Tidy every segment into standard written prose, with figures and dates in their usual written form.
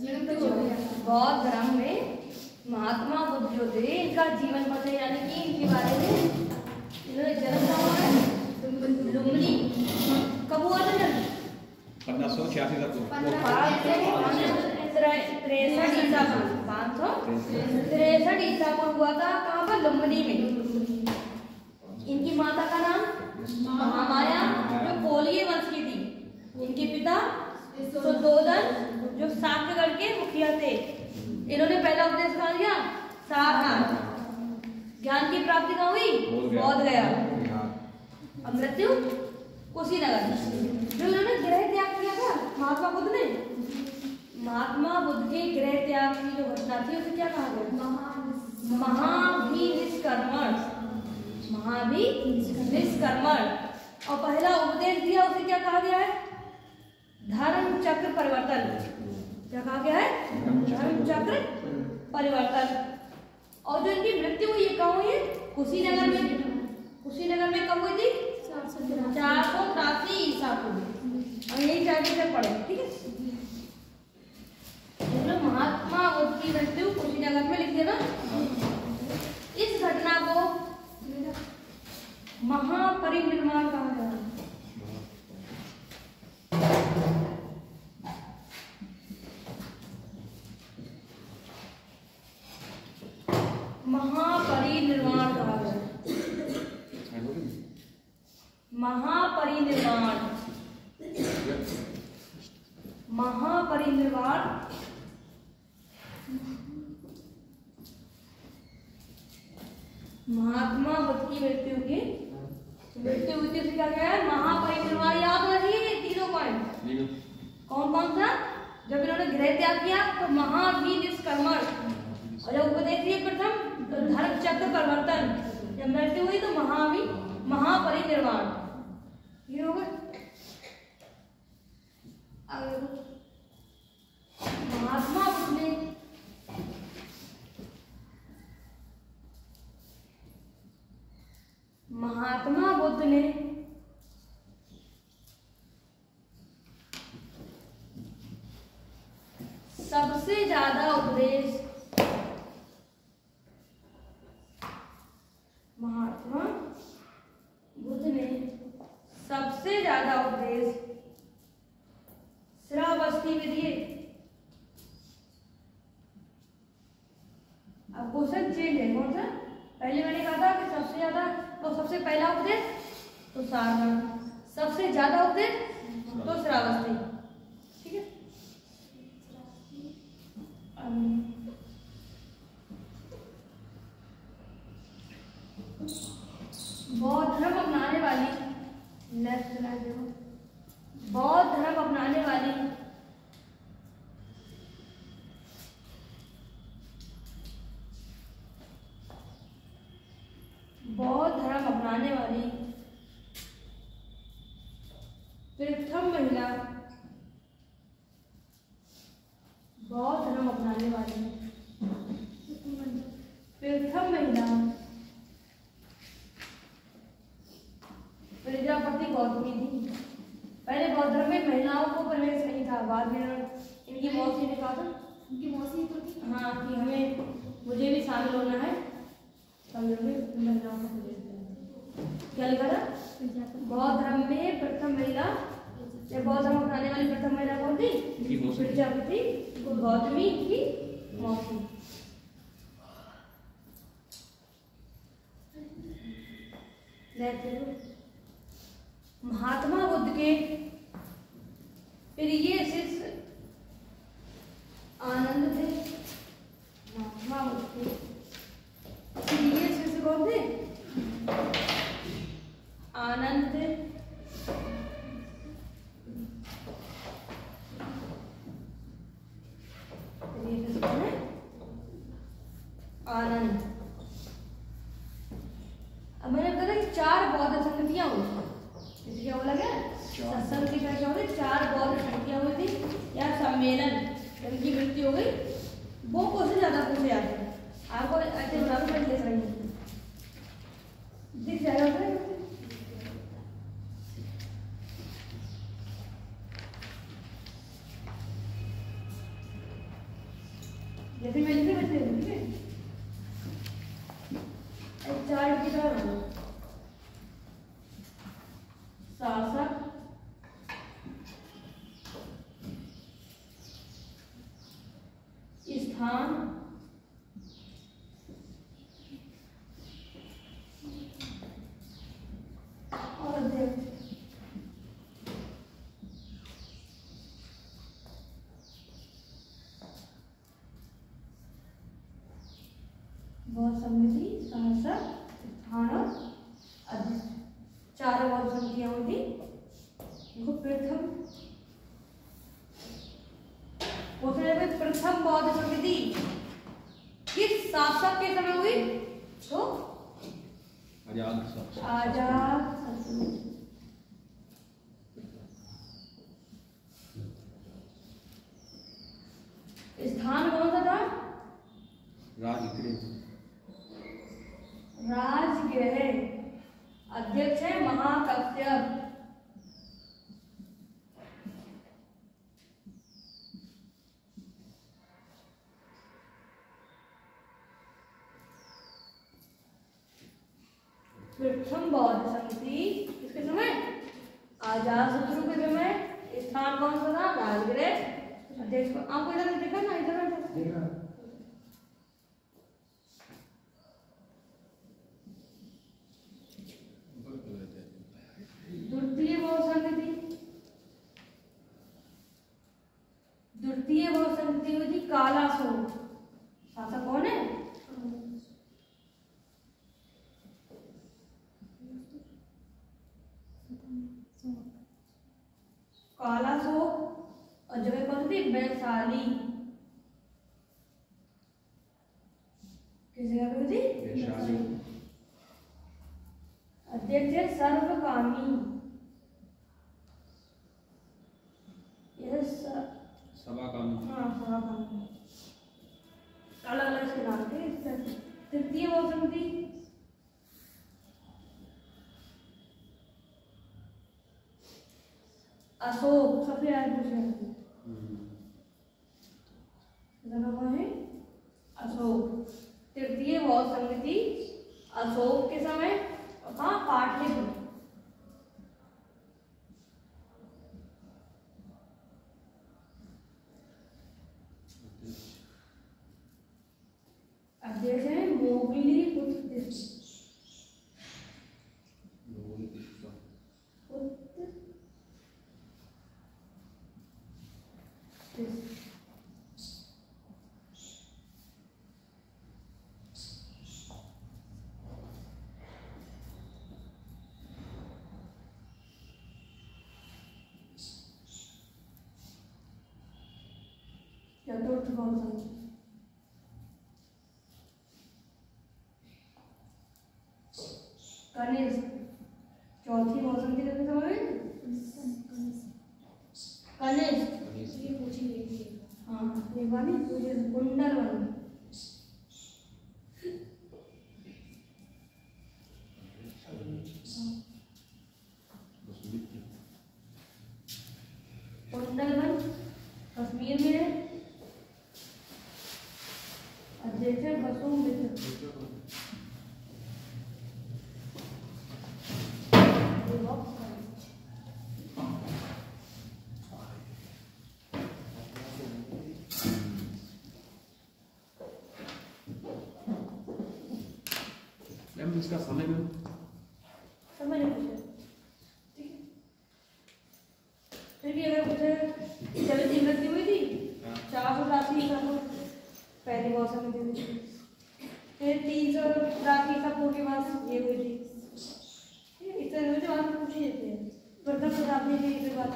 बौद्ध धर्म में महात्मा बुद्ध जो थे, इनका जीवन पथ है, यानी कि इनके बारे में इन्होंने जन्म कहाँ हुआ है? लुम्बिनी। कब हुआ था जन्म? 1586 तक। 563 ईसा को, 563 ईसा को हुआ था। कहाँ पर? लुम्बिनी में। इनकी माता का नाम महामाया, जो कोलिय वंश की थी। इनके पिता सुद्धोधन, जो साक्यगढ़ के मुखिया थे। इन्होंने पहला उपदेश कहाँ दिया? सारनाथ। ज्ञान की प्राप्ति कहाँ हुई? बोध गया। अब मृत्यु कुशीनगर। जो इन्होंने गृह त्याग किया था महात्मा बुद्ध ने, महात्मा बुद्ध के गृह त्याग की जो घटना थी उसे क्या कहा गया? महाभिनिष्कर्मण। महाभिनिष्कर्मण। और पहला उपदेश दिया उसे क्या कहा गया है? धर्म चक्र परिवर्तन। क्या कहा गया है? धर्म चक्र परिवर्तन। और जो इनकी मृत्यु हुई है कहाँ हुई है? कुशीनगर में। कुशीनगर में कब हुई थी? 483 ईसा को। और यही जाके से पढ़े, ठीक है। महात्मा बुद्ध की मृत्यु कुशीनगर में लिख देना। इस घटना को महापरिनिर्वाण कहा गया। महापरिनिर्वाण कहा गया। महापरिनिर्वाण। महापरिनिर्वाण महात्मा बुद्ध की मृत्यु हुई थी, उसे क्या गया है? महापरिनिर्वाण। याद रखिए ये तीनों पॉइंट। कौन कौन सा? जब इन्होंने गृह त्याग किया तो महाभिनिष्कर्मण, और जब उपदेश दिए प्रथम तो धर्म चक्र परिवर्तन, जब मृत्यु हुई तो महापरिनिर्वाण। ये हो गया। महात्मा बुद्ध ने सबसे ज्यादा उपदेश महात्मा बुद्ध ने सबसे ज्यादा उपदेश श्रावस्ती में दिए। अब क्वेश्चन चेंज है। कौन सा? पहले मैंने कहा था कि सबसे ज्यादा तो सबसे पहला उपदेश तो सारनाथ, सबसे ज्यादा उपदेश तो श्रावस्ती, ठीक है। बौद्ध धर्म अपनाने वाली बौद्ध धर्म अपनाने वाली प्रथम महिला बौद्ध धर्म अपनाने वाली प्रथम महिला प्रजापति गौतमी थी। पहले बौद्ध धर्म में महिलाओं को प्रवेश नहीं था, बाद में इनकी मौसी ने कहा था, इनकी मौसी तो थी, हाँ, कि हमें मुझे भी शामिल होना है, तब महिलाओं को प्रवेश दिया। क्या लिखा था? बौद्ध धर्म में प्रथम महिला, बौद्ध धर्म अपनाने वाली प्रथम महिला कौन थी? प्रजापति गौतमी की मौसी। महात्मा बुद्ध के प्रिय शिष्य आनंद थे। महात्मा बुद्ध के प्रिय शिष्य कौन थे? आनंद थे। आनंद। अब मैंने बताया कि 4 बौद्ध संगतियां हुई। क्या बोला गया? सत्संग की क्या हो गई? 4 बौद्ध संगतियां हुई थी या सम्मेलन। इनकी मृत्यु हो गई। वो क्वेश्चन ज्यादा पूछे जाते हैं आपको, ऐसे बराबर में देख रही हूँ, दिख जाएगा। जैसे मैं जैसे बच्चे ठीक है अब चार्ट की तरह बनाओ शासक स्थान और अध्यक्ष बहुत समिति शासक स्थान और अध्यक्ष चार बहुत समितियां होती देखो प्रथम बौद्ध समिति किस शासक के समय हुई तो आजाद शत्रु स्थान कौन सा था राजगृह अध्यक्ष है महाकश्यप प्रथम बौद्ध समिति किसके समय आजाद शत्रु के समय स्थान कौन सा था राजगृह अध्यक्ष को आपको इधर देखा ना इधर देखा द्वितीय बौद्ध समिति हुई थी कालाशोक शासक कौन है कालाशोक और जगह कौन थी वैशाली किस जगह पे थी वैशाली अध्यक्ष है सर्वकामी सभाकामी हाँ सभाकामी अलग अलग इसके नाम थे तृतीय बौद्ध समिति अशोक सबसे याद पूछे कौन है अशोक तृतीय बौद्ध समिति अशोक के समय कहाँ पाटलिपुत्र अध्यक्ष है मोगली पुत्र चतुर्थ बौद्ध समिति कनिष्क चौथी बौद्ध समिति का समय कनिष्क ये पूछी गई थी हाँ एक बार नहीं पूछे कुंडलवन कुंडलवन कश्मीर में है अध्यक्ष बसुम इसका समय में नहीं पूछा ठीक है फिर भी अगर पूछे जब इंग्लिश हुई थी 480 ईसा पूर्व पहली बौद्ध समिति हुई थी फिर 380 ईसा पूर्व के बाद ये हुई थी इस तरह से बात पूछी जाती है प्रथम शताब्दी की इस बात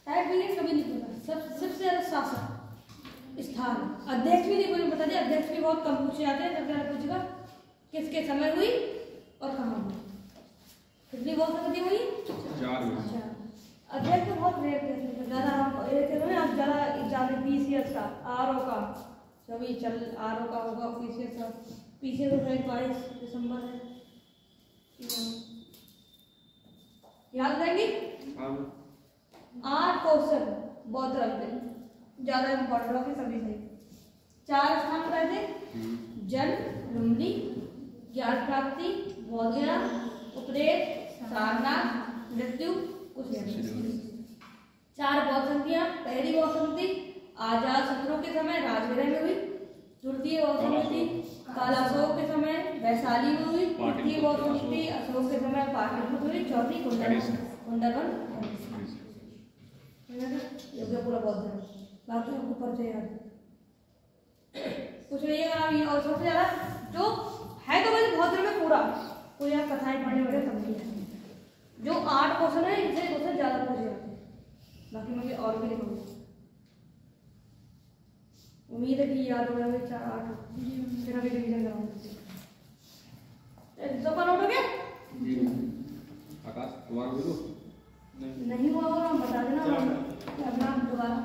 टाइप भी कभी नहीं पता सबसे ज्यादा शासक स्थान अध्यक्ष भी नहीं कोई बता दिया अध्यक्ष भी बहुत कम पूछे जाते हैं सबसे ज्यादा पूछेगा किसके समय हुई और कहाँ हुई कितनी बहुत समिति हुई अच्छा अध्यक्ष तो बहुत रेयर थे ज़्यादा हम आप ज़्यादा एग्जाम PCS का RO का सभी चल RO का होगा PCS का PCS तो 22 दिसंबर है याद रहेंगी 8 क्वेश्चन बौद्ध धर्म पे, ज्यादा इंपॉर्टेंट होगी सभी से। 4 स्थान बताए थे, जन्म, लुम्बिनी, ज्ञान प्राप्ति, बोधगया, उपदेश, सारनाथ, मृत्यु, कुशेश्वर। 4 बौद्ध संधियां। पहली बौद्ध संधि आजाद शत्रु के समय राजगृह में हुई। द्वितीय बौद्ध संधि कालाशोक के समय वैशाली में हुई। तृतीय बौद्ध संधि अशोक के समय पाटलिपुत्र हुई। चौथी कुंडलवन। ये पूरा बौद्ध है, बाकी आपको परिचय याद कुछ नहीं है। और सबसे ज्यादा जो है तो वैसे बहुत में पूरा कोई आप कथाएं पढ़ने वाले तब नहीं है। जो 8 क्वेश्चन है इनसे क्वेश्चन ज्यादा पूछे जाते हैं, बाकी मैं और भी लिखूंगी। उम्मीद है कि याद हो गया 4 8 फिर अभी रिवीजन कराऊंगी। तो नोट हो गया आकाश तुम्हारा भी तो नहीं हुआ होगा, हम बता देना अपना दोबारा।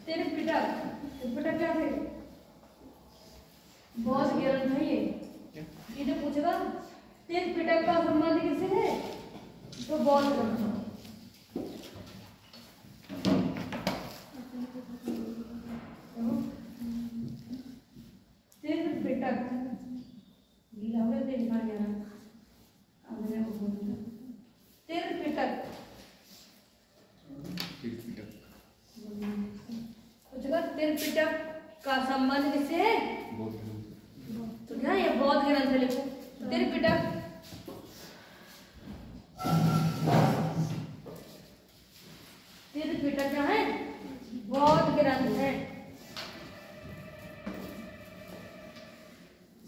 तेरे पिता क्या थे? बहुत ग्रंथ है ये जो पूछेगा तेरे पिता का संबंध किससे है तो बहुत ग्रंथ। तेरे पिता गीला हो गया तेरे मार गया तेरे पिता त्रिपिटक का संबंध किससे है? तो क्या ये बौद्ध ग्रंथ है, लिखो त्रिपिटक। त्रिपिटक क्या है? बौद्ध ग्रंथ है।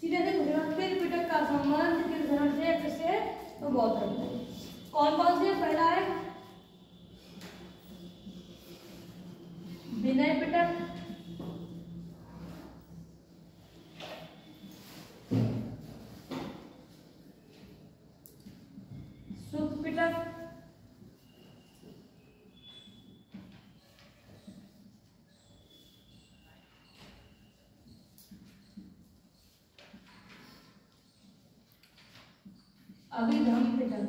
सीधे से पूछेगा त्रिपिटक का संबंध किस धर्म से किससे है तो बौद्ध धर्म से। कौन कौन से? पहला है विनय पिटक, सुत पिटक, अभिधम पिटक।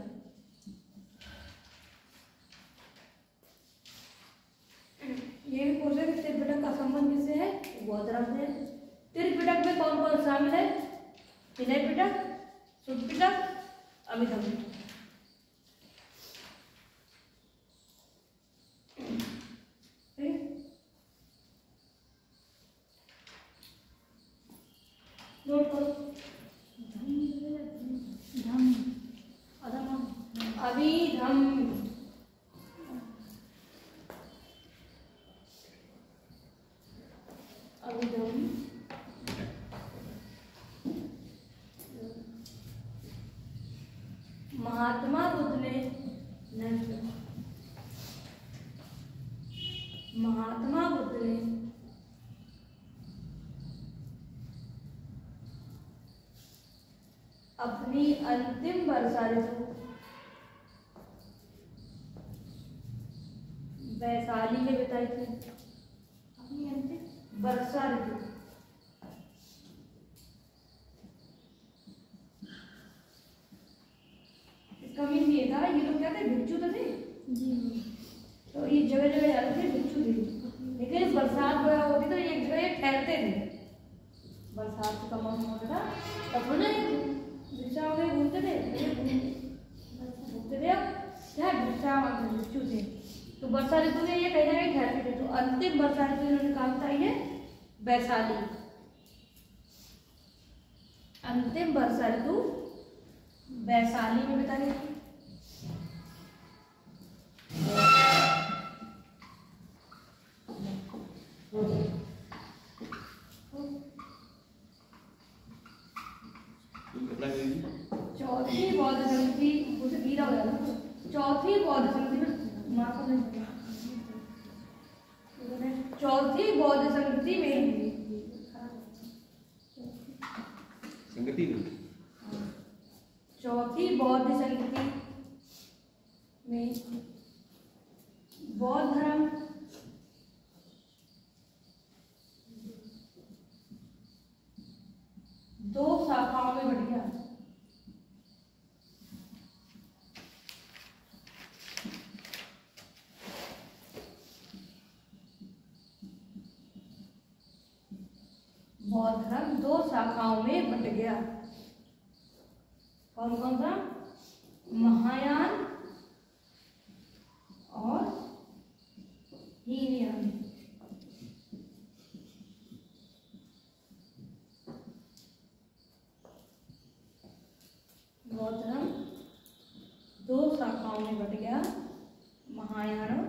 ये भी पूछ रहे कि त्रिपिटक का संबंध किससे है? बौद्ध धर्म से। त्रिपिटक में कौन कौन शामिल है? विनय पिटक, सुत पिटक, अभिधम पिटक। नोट करो अभिधम। अभिधम महात्मा बुद्ध ने अपनी अंतिम वर्षा ऋतु वैशाली में बिताई थी। अपनी अंतिम वर्षा ऋतु इसका मीन ये था, ये लोग क्या थे? भिक्षु तो थे जी। तो ये जगह जगह जाते थे, भिक्षु थे। लेकिन बरसात वगैरह होती तो एक जगह ये ठहरते थे। बरसात का मौसम होता था तब ना भिक्षा वगैरह घूमते थे, घूमते थे। क्या भिक्षा भिक्षु थे तो वर्षा ऋतु में ये कहीं ना कहीं ठहरते थे। तो अंतिम वर्षा ऋतु इन्होंने कहा था ये वैशाली। अंतिम वर्षा ऋतु वैशाली में बिताई थी। चौथी बौद्ध संधि उसे गीला हो जाता। चौथी बौद्ध संधि में माफ नहीं, चौथी बौद्ध संगति में संगति में चौथी बौद्ध संगति में बौद्ध धर्म दो शाखाओं में बट गया। बौद्ध धर्म दो शाखाओं में बट गया। कौन कौन सा? महायान और हीनयान। बौद्ध धर्म दो शाखाओं में बट गया, महायान और,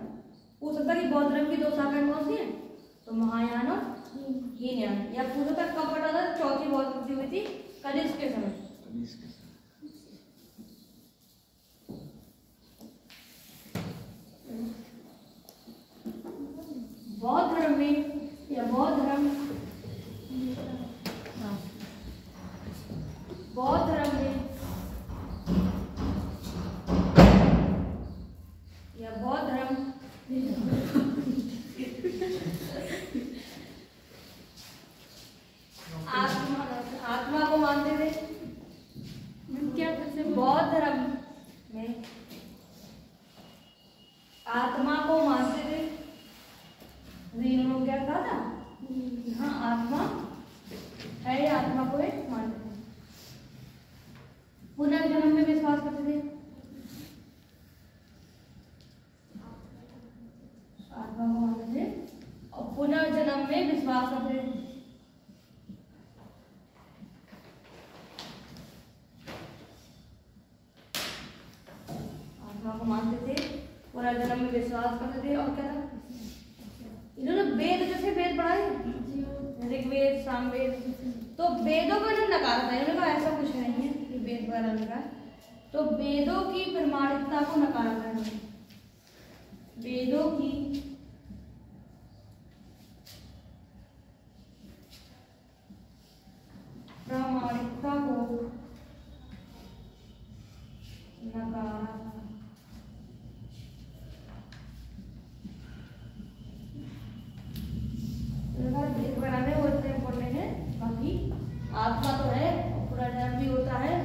पूछ सकता कि बौद्ध धर्म की दो शाखाएं कौन सी हैं? तो महायान और हीनयान। या पूछा था कब बटा था? चौथी बौद्ध क्रांति हुई थी कनिष्क के समय। बौद्ध धर्म में या बौद्ध धर्म बौद्ध धर्म में या बौद्ध धर्म आत्मा को मानते थे। क्या बौद्ध धर्म में आत्मा को मानते थे। इन लोग क्या कहा था? हाँ, आत्मा है, आत्मा को एक मानते थे। पुनर्जन्म में विश्वास करते थे। आत्मा को मानते थे और पुनर्जन्म में विश्वास करते थे। आत्मा को मानते थे, पुनर्जन्म में विश्वास करते थे। और क्या था? इन्होंने वेद, जैसे वेद पढ़ाए, ऋग्वेद, सामवेद, तो वेदों को इन्होंने नकारा था। इन्होंने कहा ऐसा कुछ नहीं है कि वेद वगैरह नकार, तो वेदों की प्रमाणिकता को नकारा था इन्होंने। वेदों की प्रामाणिकता को नकारा था। वेद बनाने वो इतने इम्पोर्टेंट है। बाकी आत्मा तो है, पुनर्जन्म भी होता है।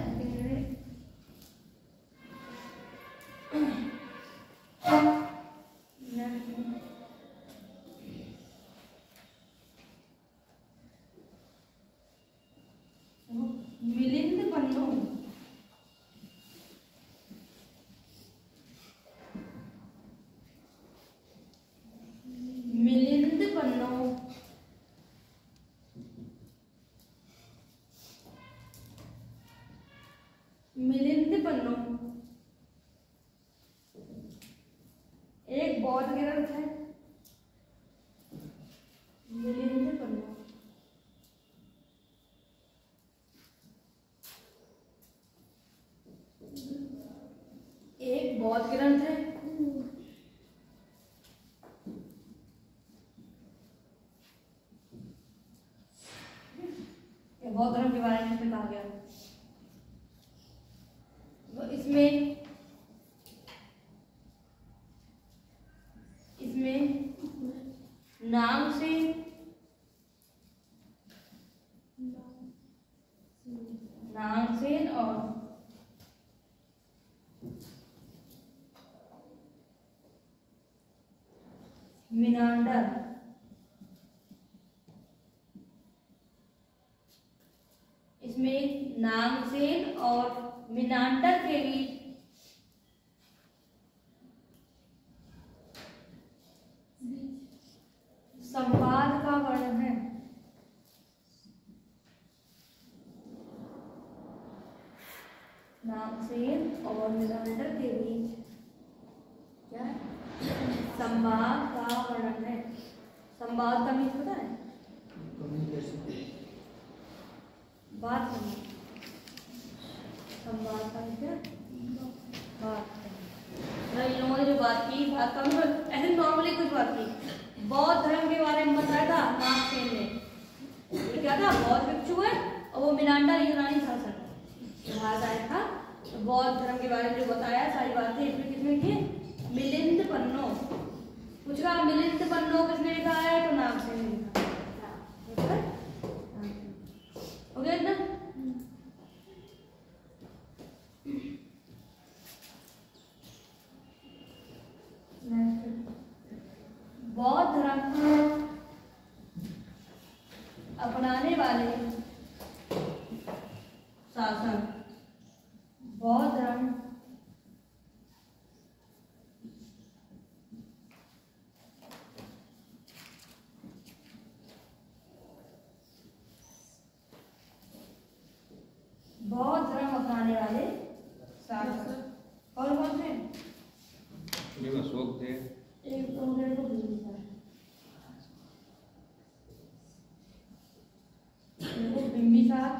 मिलिंद पन्नों मिलिंद पन्नों मिलिंद पन्नों एक बौद्ध ग्रंथ है। मिलिंद पन्नों एक बौद्ध ग्रंथ है। बौद्ध धर्म के बारे में इसमें कहा गया। तो इसमें नागसेन और मिनांडर इसमें नागसेन और मिनांडर के बीच संवाद का वर्णन है। नागसेन और मिनांडर के बीच क्या संवाद का वर्णन है। संवाद का मीन्स पता है? बात करना। संवाद का मीन्स क्या? बात करना। इन लोगों ने जो बात की, बात का मतलब ऐसे नॉर्मली कुछ बात की। बौद्ध धर्म के बारे में बताया था नागसेन ने। ये क्या था? बौद्ध भिक्षु है और वो मिनांडर यूनानी शासन भारत आया था। तो बौद्ध धर्म के बारे में जो बताया सारी बातें इसमें किसने की? मिलिंद पन्नों। कुछ कहा मिलिंद पन्नों किसने लिखा है? तो नागसेन ने लिखा। हो गया इतना? अपनाने वाले शासन। बौद्ध धर्म अपनाने वाले शासक कौन कौन थे? अशोक थे। एक तो मेरे को बिंबिसार,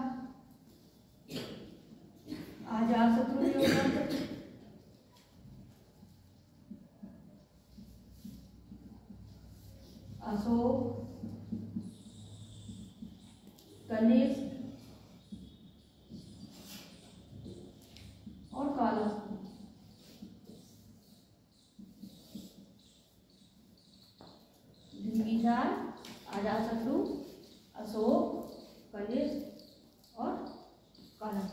अजातशत्रु, अशोक, कनिष्क और काला। बिंबिसार, अजातशत्रु, अशोक, कनिष्क और काला।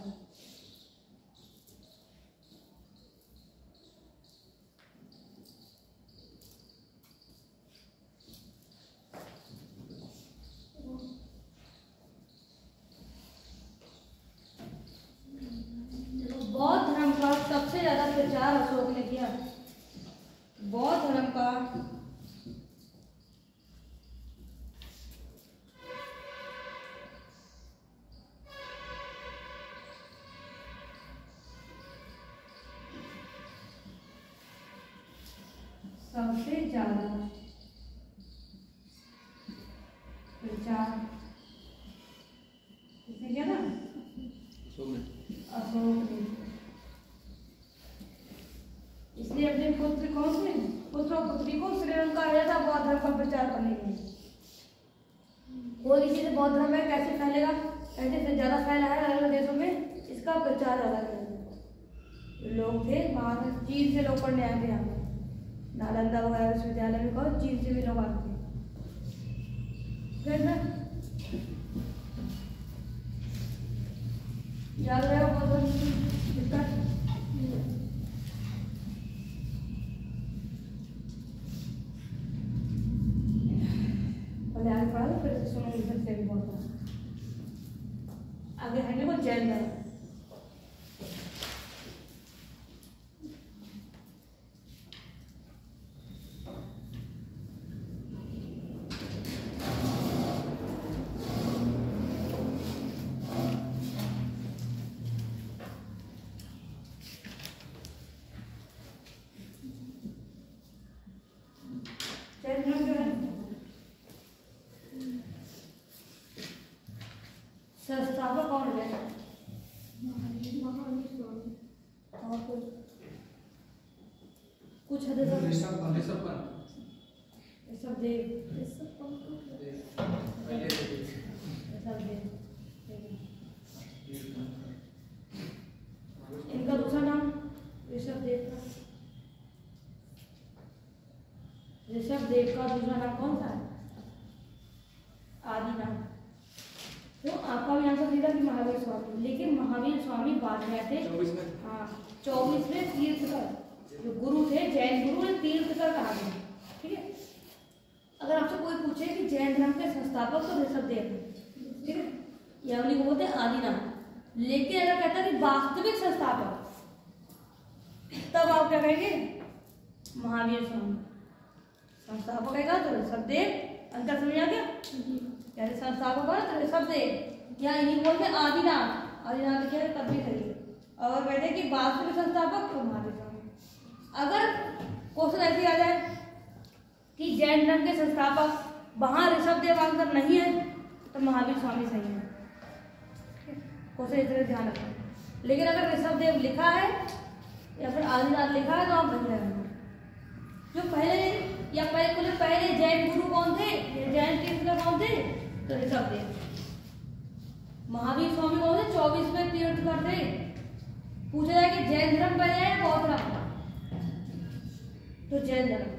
बौद्ध धर्म का सबसे ज्यादा प्रचार अशोक ने किया। बौद्ध धर्म का सबसे ज्यादा प्रचार किसने किया था? अशोक ने। इसलिए अपने पुत्र कौन से पुत्र और पुत्री को श्रीलंका आया था बौद्ध धर्म का प्रचार करने के लिए। कोई किसी से बौद्ध धर्म में कैसे फैलेगा, कैसे से ज्यादा फैला है अलग अलग देशों में, इसका प्रचार ज्यादा किया। लोग थे वहां, चीन से लोग पढ़ने आए थे यहाँ पे, नालंदा वगैरह विश्वविद्यालय में कहो, चीन से भी लोग आते थे। याद रहेगा बहुत दिक्कत। पहले आगे पढ़ा दो फिर सुनोगे फिर से भी बहुत। आगे है वो जैन धर्म। संस्थापक कौन है? कुछ हद तक सब देव इनका दूसरा नाम ऋषभ देव था। ऋषभ देव का दूसरा नाम कौन सा है? आदि नाम। तो आपका भी आंसर दिया कि महावीर स्वामी, लेकिन महावीर स्वामी बाद में थे। हाँ, 24वें तीर्थकर जो गुरु थे, जैन गुरु ने तीर्थकर कहा गया। ठीक है, अगर आपसे कोई पूछे कि जैन धर्म के संस्थापक तो ऋषभ देव, ठीक है, या उन्हीं को बोलते आदि नाम। लेकिन अगर कहता है कि वास्तविक संस्थापक, तब आप क्या कहेंगे? महावीर स्वामी। संस्थापक है तो ऋषभ देव। अंतर समझ आ गया? यानी संस्थापक है तो ऋषभ देव, या इन्हीं बोलते आदि नाम लिखे तब भी सही है। और कहते हैं कि वास्तविक संस्थापक तो महावीर स्वामी। अगर क्वेश्चन ऐसे आ जाए कि जैन धर्म के संस्थापक वहां ऋषभ देव आंसर नहीं है तो महावीर स्वामी सही है। क्वेश्चन इस तरह ध्यान रखना। लेकिन अगर ऋषभ देव लिखा है या फिर आदिनाथ लिखा है तो आप बदल रहे। जो पहले जैन गुरु कौन थे, जैन तीर्थकर कौन थे? तो ऋषभ देव। महावीर स्वामी कौन थे? 24वें तीर्थकर थे। पूछा जाए कि जैन धर्म पहले है बौद्ध धर्म, तो जैन धर्म,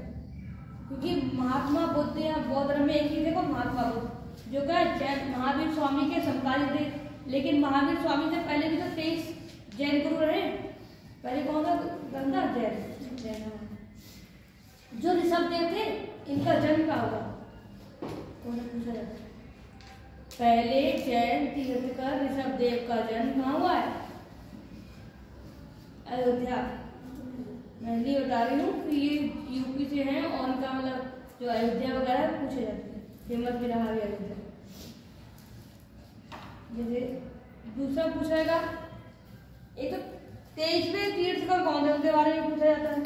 क्योंकि महात्मा बुद्ध या बौद्ध धर्म में एक ही देखो महात्मा बुद्ध जो क्या जैन महावीर स्वामी के समकालीन थे। लेकिन महावीर स्वामी से पहले भी तो 23 जैन गुरु रहे। पहले कौन था? गंगा जैन। जो ऋषभ देव थे इनका जन्म कहाँ हुआ? कौन पूछा जाता? पहले जैन तीर्थकर ऋषभदेव का जन्म कहाँ हुआ है? अयोध्या। मैं ये बता रही हूँ कि ये यूपी से हैं और उनका मतलब जो अयोध्या वगैरह पूछे जाते हैं, फेमस भी रहा है अयोध्या। जैसे दूसरा पूछेगा, एक तो 23वें तीर्थकर कौन थे उनके बारे में पूछा जाता है।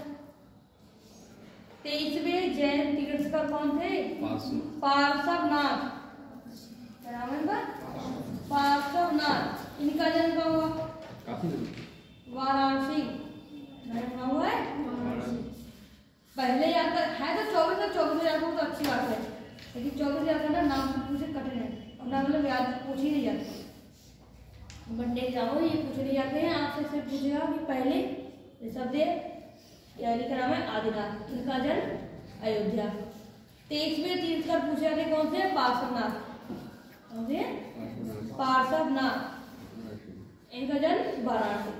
23वें जैन तीर्थकर कौन थे? पार्श्वनाथ। नाम है इनका? पार्श्वनाथ। इनका जन्म कहाँ हुआ? वाराणसी। मैंने सुना हुआ है पहले याद कर है तो 24 याद हो तो अच्छी बात है, लेकिन 24 याद करना नाम से पूछे कठिन है और ना मतलब याद पूछ ही नहीं जाते। वनडे एग्जाम हो ये पूछे नहीं जाते हैं, आपसे सिर्फ पूछेगा कि पहले ऋषभदेव यानी का नाम है आदिनाथ, इनका जन्म अयोध्या। 23वें तीर्थकर पूछे जाते कौन से? पार्श्वनाथ। कौन से? पार्श्वनाथ। इनका जन्म वाराणसी।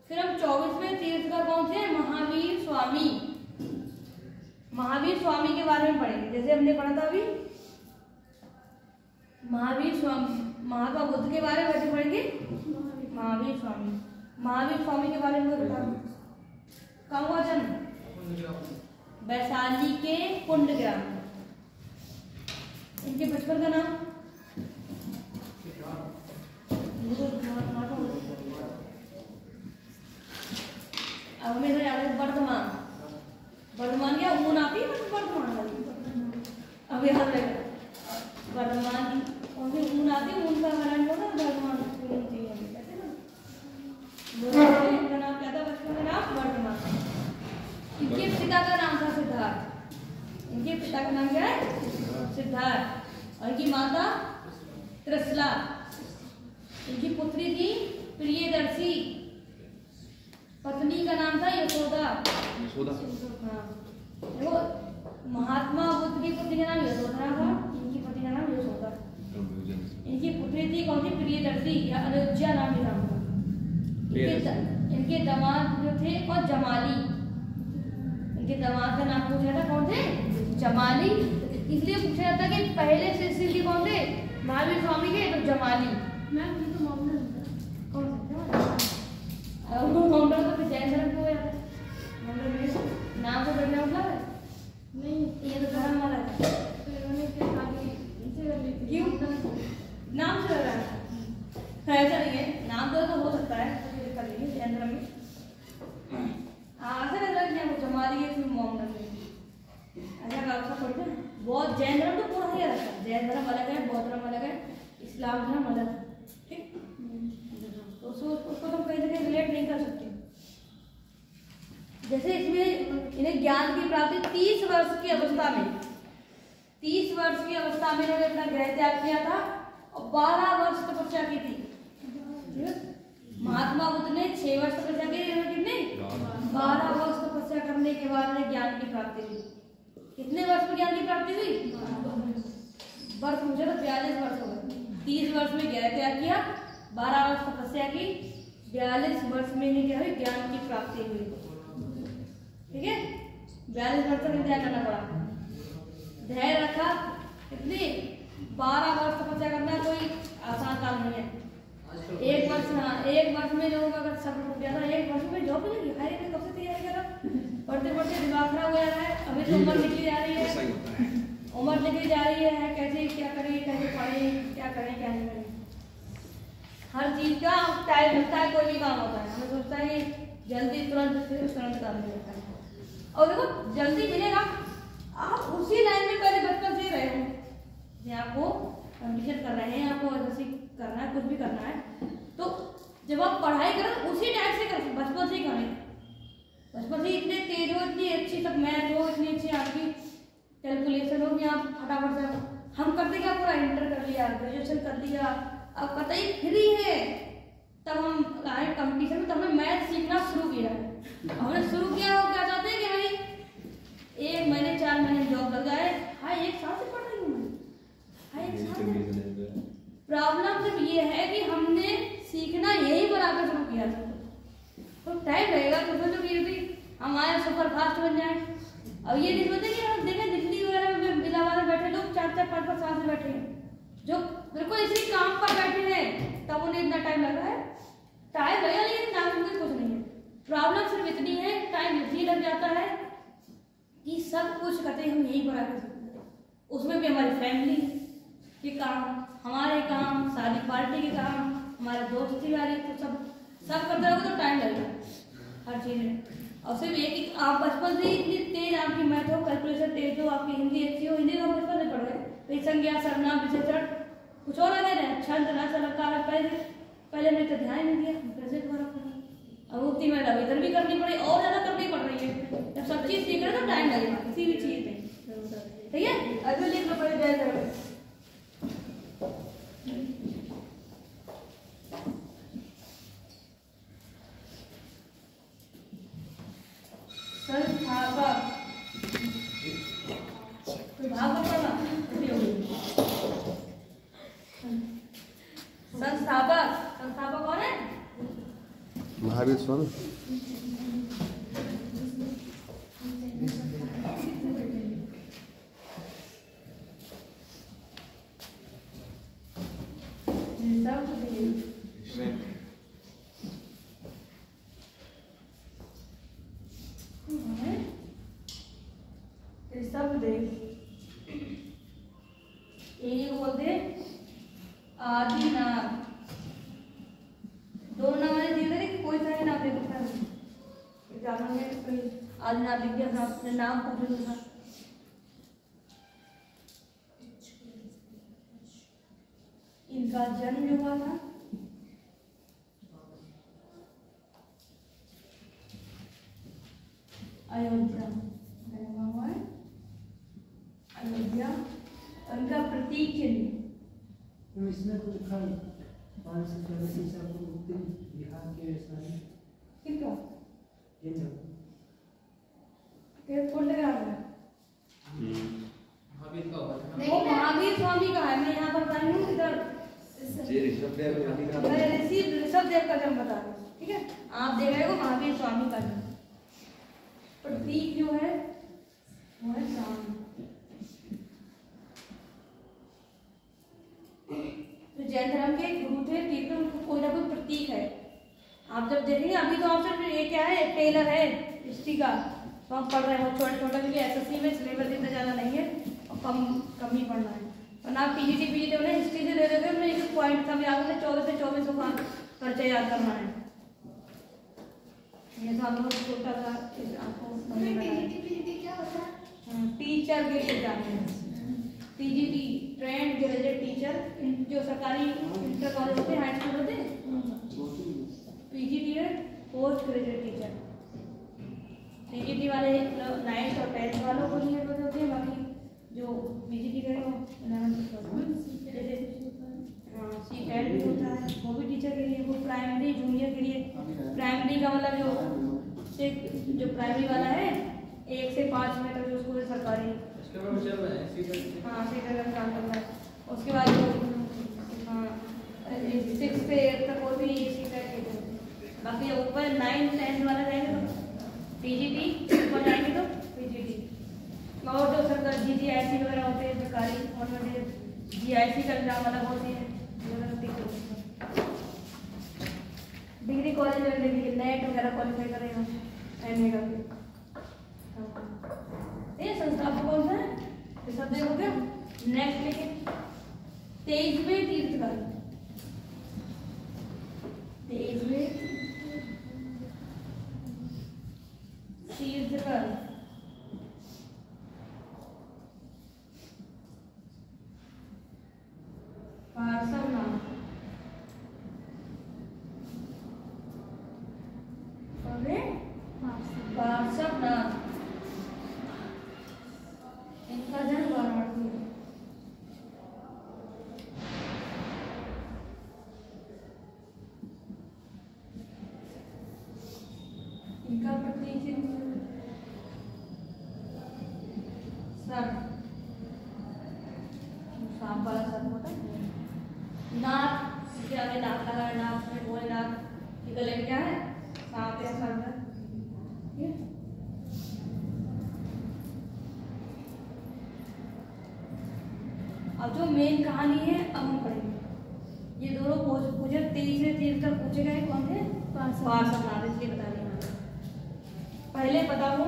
फिर हम 24वें तीर्थकर कौन से? महावीर स्वामी। महावीर स्वामी के बारे में पढ़ेंगे। जैसे हमने पढ़ा था अभी महावीर स्वामी, महात्मा बुद्ध के बारे में कैसे पढ़ेंगे? महावीर स्वामी। महावीर स्वामी के बारे में बता दो, कहाँ हुआ जन्म? वैशाली के कुंडग्राम। इनके बचपन का नाम? अब हमें वर्धमान। वर्धमान क्या ऊन आती है? वर्धमान अब याद रहेगा। वर्धमान कौन सी ऊन आती है? ऊन का वर्णन होगा वर्धमान। इनका नाम क्या था बचपन का नाम? वर्धमान। इनके पिता का नाम था सिद्धार्थ। इनके पिता का नाम क्या है? सिद्धार्थ। और इनकी माता त्रिशला। इनकी पुत्री थी प्रियदर्शी। पत्नी का नाम था यशोदा। हाँ, देखो महात्मा बुद्ध की पत्नी का नाम यशोदा था, इनकी पत्नी का नाम यशोदा। इनकी पुत्री थी कौन सी? प्रियदर्शी या अयोध्या नाम भी नाम था। इनके दामाद जो थे कौन? जमाली। इनके दामाद का नाम पूछा था कौन थे? जमाली। इसलिए पूछा जाता है कि पहले शिष्य कौन थे महावीर स्वामी के? तो जमाली। माउंटेन तो जैन धर्म को नाम तो बढ़िया मतलब है नहीं, ये तो धर्म वाला है। क्यों नाम से लग रहा है? ऐसा नहीं है, नाम तो हो सकता है कर लीजिए जैन धर्म में। ऐसा लग रहा है कि जमाली है फिर मोहम्मद ऐसा आपका पढ़ते हैं। बहुत जैन धर्म तो पूरा ही अलग है। जैन धर्म अलग है, बौद्ध धर्म अलग है, इस्लाम धर्म अलग है। ठीक, तो उसको तुम कहीं ना कहीं रिलेट नहीं कर सकते। जैसे इसमें इन्हें ज्ञान की प्राप्ति 30 वर्ष की अवस्था में, 30 वर्ष की अवस्था में इन्होंने अपना गृह त्याग किया था और 12 वर्ष तपस्या की थी। महात्मा बुद्ध ने 6 वर्ष तपस्या की, इन्होंने कितने? 12 वर्ष तपस्या करने के बाद इन्हें ज्ञान की प्राप्ति हुई। कितने वर्ष में ज्ञान की प्राप्ति हुई? वर्ष मुझे तो 42 वर्ष हो गए। 30 वर्ष में गृह त्याग किया, 12 वर्ष तपस्या की, 42 वर्ष में इन्हें क्या हुई? ज्ञान की प्राप्ति हुई। ठीक है, 42 वर्ष तक इंतजार करना पड़ा, धैर्य रखा। कितनी? 12 वर्ष तपस्या करना कोई आसान काम नहीं है। एक वर्ष में लोगों का अगर सब रुक गया था, 1 वर्ष में जॉब मिलेगी। हाय मैं कब से तैयारी कर रहा हूँ, पढ़ते पढ़ते दिमाग खराब हो जा रहा है। अभी तो उम्र निकली जा रही है, उम्र निकली जा रही है, कैसे क्या करें, कैसे पढ़ें, क्या करें क्या नहीं करें। हर चीज का टाइम लगता है, कोई भी काम होता है हमें सोचता है कि जल्दी तुरंत काम मिलता है। और देखो जल्दी मिलेगा, आप उसी लाइन में पहले बचपन से ही रहे हो। आपको कंडीशन कर रहे हैं, आपको ऐसे करना है, कुछ भी करना है, तो जब आप पढ़ाई करें उसी टाइप से करें, बचपन से ही करें। बचपन से इतने तेज हो, इतनी अच्छी सब मैथ हो, इतनी अच्छी आपकी कैलकुलेशन हो कि आप फटाफट से। हम करते क्या, पूरा इंटर कर लिया, ग्रेजुएशन कर लिया, अब कतई फ्री है, तब हम आए कंपटीशन में, तब हमने मैथ सीखना शुरू किया। हमने शुरू किया हो क्या चाहते हैं कि भाई 1 महीने 4 महीने जॉब लग जाए। हाँ 1 साल से पढ़ रही हूँ मैं, हाँ 1 साल। प्रॉब्लम सिर्फ ये है कि हमने सीखना यही बनाकर शुरू किया था, तो टाइम लगेगा। तो सोचो कि भी हमारे सुपर फास्ट बन जाए। अब ये नहीं सोचते कि हम देखें दिल्ली वगैरह में इलाहाबाद में बैठे लोग 4-4 5-5 साल से बैठे हैं, जो बिल्कुल इसी काम पर बैठे हैं तब उन्हें इतना टाइम लग रहा है। टाइम लगेगा लेकिन काम में कुछ नहीं है। प्रॉब्लम सिर्फ इतनी है, टाइम इतनी लग जाता है कि सब कुछ करते हम यही बड़ा कर सकते हैं। उसमें भी हमारी फैमिली के काम, हमारे काम, शादी पार्टी के काम, हमारे दोस्ती वाले, तो सब करते रहोगे तो टाइम लगेगा हर चीज़ में। और सिर्फ ये कि आप बचपन से इतनी तेज आपकी मैथ हो, कैलकुलेशन तेज हो, आपकी हिंदी अच्छी हो, हिंदी तो बचपन से पढ़ रहे, तो संज्ञा सर्वनाम विशेषण कुछ और लगे रहे, छंद रस अलंकार पहले हमने तो ध्यान नहीं दिया, कैसे दोबारा पढ़ा। अब उक्ति में इधर भी करनी पड़ी और ज़्यादा करनी पड़ रही है। जब सब चीज़ सीख रहे तो टाइम लगेगा किसी भी चीज़ में, ठीक है। अभी लिख लो पहले जय करो। संस्थापक संस्थापक कौन है? महावीर स्वामी। सब देख एक बोलते आदि नाम, दो नाम वाले दिए थे कि कोई सा ही नाम दे सकता है एग्जाम में, कोई आदि नाम लिख दिया, नाम पूछ लिया। इनका जन्म जो हुआ था अयोध्या, अयोध्या। उनका प्रतीक चिन्ह इसमें तो लिखा है 584 ईसा पूर्व बिहार के स्थानीय किनका ये जब ये कौन लगा रहा है? महावीर का होगा था। वो महावीर स्वामी का है। मैं यहाँ पर बताई हूँ इधर ये ऋषभदेव आदि का मैं ऋषभदेव का जन्म बता रही हूँ, ठीक है। आप देख रहे हो महावीर स्वामी का जन्म। प्रतीक जो है वो है चांद। तो जैन धर्म के गुरु थे, तीर्थंकर, उनको कोई ना कोई प्रतीक है। आप जब देखेंगे अभी तो आप सिर्फ ये क्या है, टेलर है हिस्ट्री का, तो हम पढ़ रहे हो छोटे छोटे, क्योंकि एसएससी में सिलेबस इतना ज़्यादा नहीं है और कम ही पढ़ना है। और ना पीजीटी उन्हें हिस्ट्री से दे देते हैं, उन्हें एक पॉइंट कम याद है, 14 से 24 का खर्चा याद करना है। ये तो हम लोग छोटा सा आपको क्या होता है? टीचर के एग्जाम में टीजीटी ट्रेंड ग्रेजुएट टीचर, जो सरकारी इंटर कॉलेज होते हैं, हाई स्कूल होते हैं, पीजीटी है पोस्ट ग्रेजुएट टीचर। पीजीटी वाले 9th और 10th वालों को लिए होते हैं, बाकी जो पीजीटी करे वो 11th जैसे C-TET भी होता है, वो भी टीचर के लिए, वो प्राइमरी जूनियर के लिए। प्राइमरी का मतलब जो प्राइमरी वाला है 1 से 5 में तक जो स्कूल सरकारी, हाँ सीटर का काम करना है। उसके बाद हाँ 6 से 8 तक वो भी सीटर के। बाकी ऊपर 9th 10th वाला जाएंगे तो पीजीटी, ऊपर जाएंगे तो पीजीटी। और जो सरकार GGIC वगैरह होते हैं सरकारी, और GIC का एग्जाम अलग होते हैं। डिग्री कॉलेज में डिग्री नेट वगैरह क्वालिफाई करेगा MA का भी। ये संस्थापक कौन सा है? ये सब हो गया। नेक्स्ट लेके 23वें तीर्थंकर, 23वें तीर्थंकर पार्श्वनाथ। पार्श्वनाथ इनका जन्म वाराणसी में। इनका प्रतीक सर, सांप वाला सर होता है। नाक, इसके आगे नाक लगा है, नाक में बोले नाक के गले में क्या है? सांप या सर है। अब जो मेन कहानी है अब हम पढ़ेंगे। ये दोनों पूछे 23 से 30 तक पूछे गए कौन थे? पार्षद नाथ, इसलिए बता देना। पहले पता हो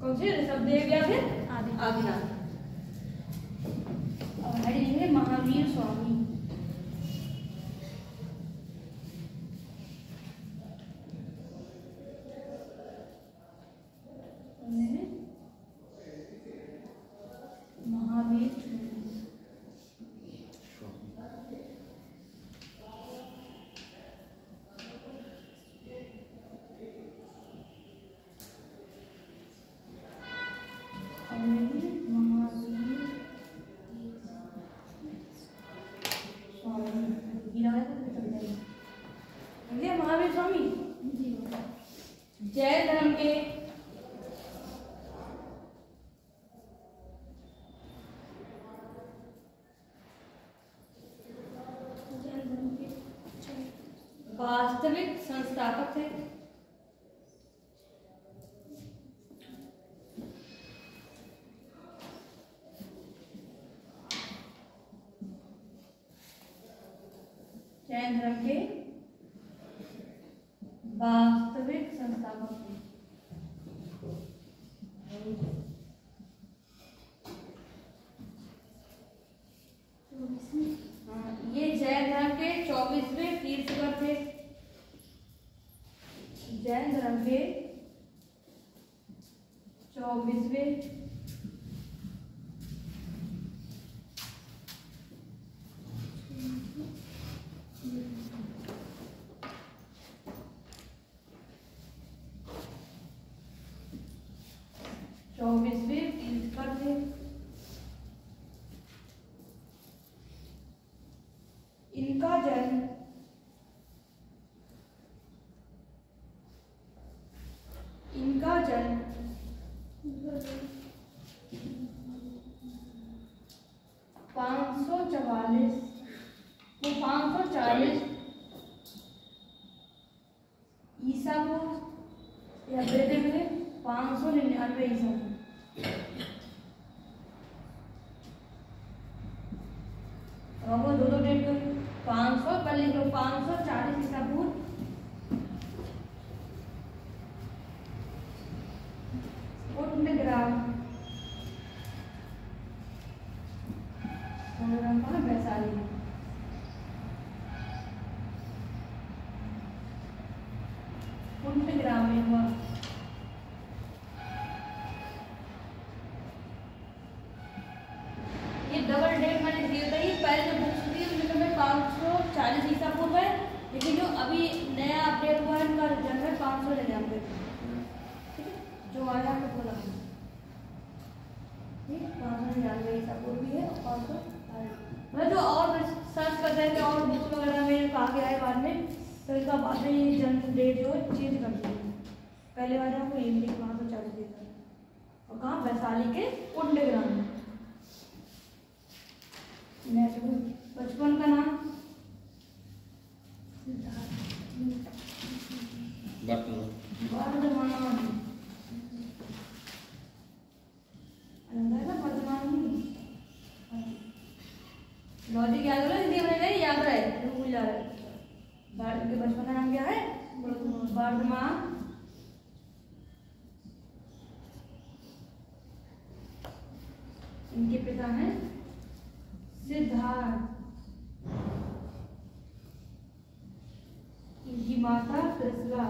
कौन से? ऋषभदेव या फिर आदिनाथ। और हेडिंग है महावीर स्वामी। महावीर महावीर स्वामी जैन धर्म के वास्तविक संस्थापक थे। जैन धर्म के वास्तविक संस्थापक थे। ये जैन धर्म के 24वें तीर्थंकर थे। जैन धर्म के 24वें तीर्थंकर थे। इनका जन्म 540 ईसा पूर्व या वैदिक में 599 ईसा पूर्व। वो दो डेट को 500 पर लिख लो, 540 ईसा पूर्व, ग्राम वैशाली। ग्राम में हुआ। ये डबल डेट मैंने दिया था। ये पहले जो बुक्स थी उनमें में 540 ईसा पूर्व है, लेकिन जो अभी नया अपडेट हुआ है उनका जन्म है 599। ठीक है, जो आया आपको बोला 599 ईसा पूर्व भी है। और 500 मैं जो और सर्च कर रहे थे और बुक्स वगैरह में कहा गया है बाद में, तो इसका बाद में ये जन्म डेट जो चेंज कर दी। पहले वाले आपको ये मिली 540 ईसा और कहाँ? वैशाली के कुंड ग्राम में। बचपन का नाम वर्धमान। लॉजिक याद करो, हिंदी में याद रहे, भूल जा रहे। भारत के बचपन का नाम क्या है? वर्धमान। इनके पिता हैं सिद्धार्थ, इनकी माता त्रिशला।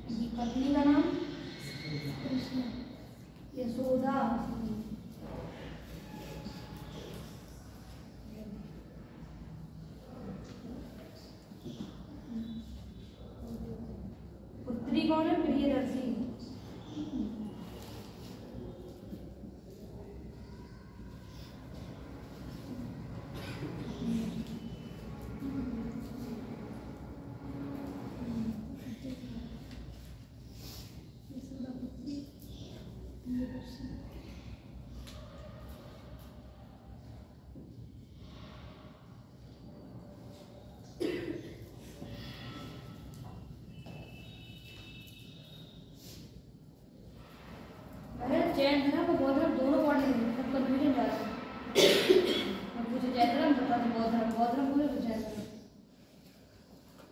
इनकी पत्नी का नाम यशोदा। पुत्री कौन है? प्रियदर्शी। जैन धर्म और बौद्ध धर्म दोनों पढ़ने में सब कंफ्यूजन जा रहा है। और कुछ जैन धर्म बता तो बौद्ध धर्म पूरे तो जैन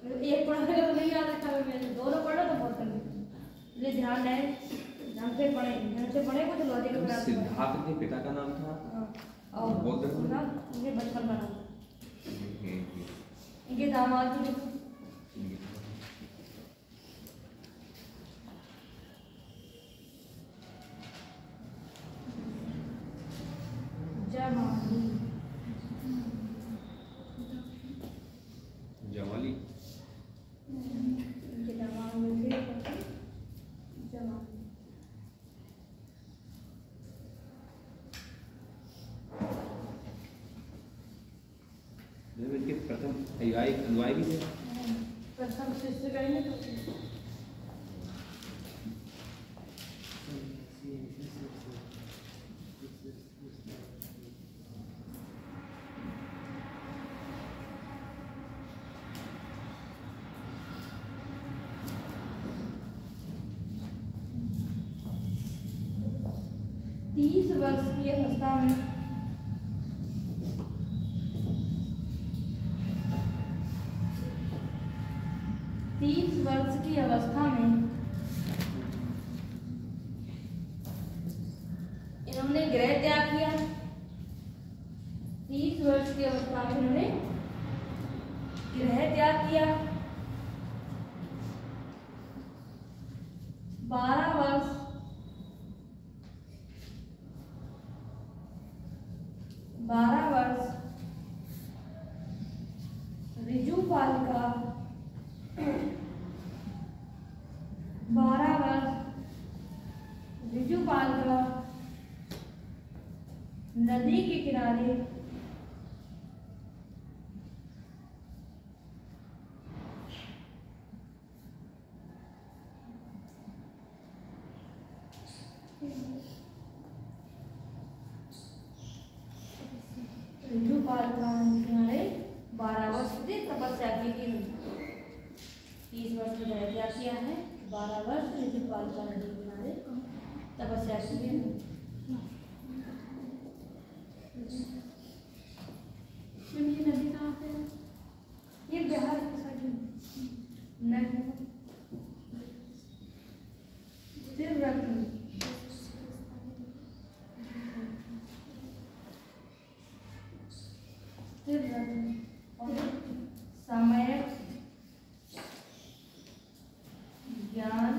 धर्म एक पढ़ने का तो नहीं याद रखा मैंने, दोनों पढ़ा तो बहुत कंफ्यूजन। इसलिए ध्यान है, ध्यान से पढ़े कुछ लॉजिक का प्रयास। सिद्धार्थ के पिता का नाम था और बौद्ध धर्म उनका उनके बचपन का नाम, इनके दामाद की जमाली इनके दामाद में से जमा जब इनके प्रथम अनुयायी भी थे। प्रथम शिष्य करेंगे तो 30 वर्ष की अवस्था में इन्होंने गृह त्याग किया। 30 वर्ष की अवस्था में इन्होंने गृह त्याग किया। 12 वर्ष ऋजुपाल का 12 वर्ष ऋजुपाल का नदी के किनारे ऋजुपाल का किनारे 12 वर्ष से तपस्या की थी। 30 वर्ष में क्या किया है, 12 वर्ष ऋजुपाल का नदी के किनारे तपस्या की है। ये नदी कहाँ पे है? ये बिहार की साइड में समय ज्ञान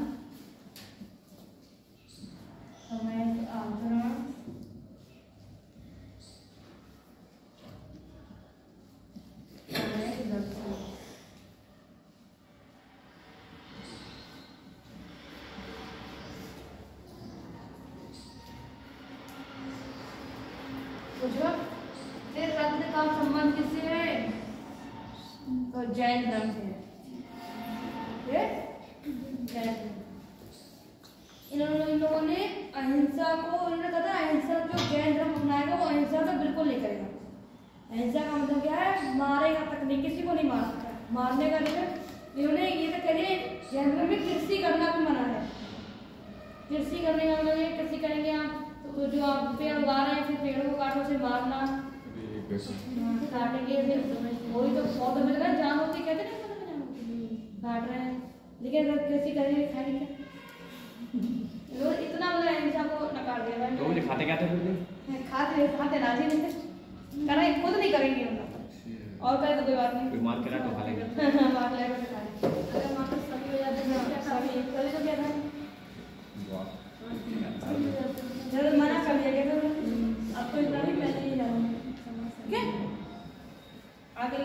समय आचरण समय दर्शन। फिर रत्न का संबंध किससे है? तो जैन धर्म से है। जैन धर्म इन लोगों ने अहिंसा को, उन्होंने कहा था अहिंसा जो जैन धर्म अपनाएगा वो अहिंसा तो बिल्कुल नहीं करेगा। अहिंसा का मतलब क्या है, मारेगा तक नहीं, किसी को नहीं मार सकता। मारने का मतलब इन्होंने ये तो करिए जैन धर्म में कृषि करना भी मना है। कृषि करने का मतलब ये कृषि करेंगे आप तो जो आप पेड़ उगा रहे हैं फिर पेड़ों को काटो से मारना, काटेंगे फिर वही तो पौधों में लगा जान होती, कहते ना काट रहे हैं, लेकिन अगर कृषि करेंगे खाएंगे क्या? लोग इतना मतलब अहिंसा को नकार दिया। तो मुझे खाते क्या थे फिर? खाते राजी नहीं थे, करेंगे खुद नहीं करेंगे मतलब, और करे तो कोई बात नहीं, कोई मार के ना तो खा लेंगे। मार लेगा तो खा लेंगे। अगर मार सभी हो जाते हैं सभी तो क्या था, जब मना कर दिया गया तो अब तो इतना नहीं, पहले ही जाओ ठीक है। आगे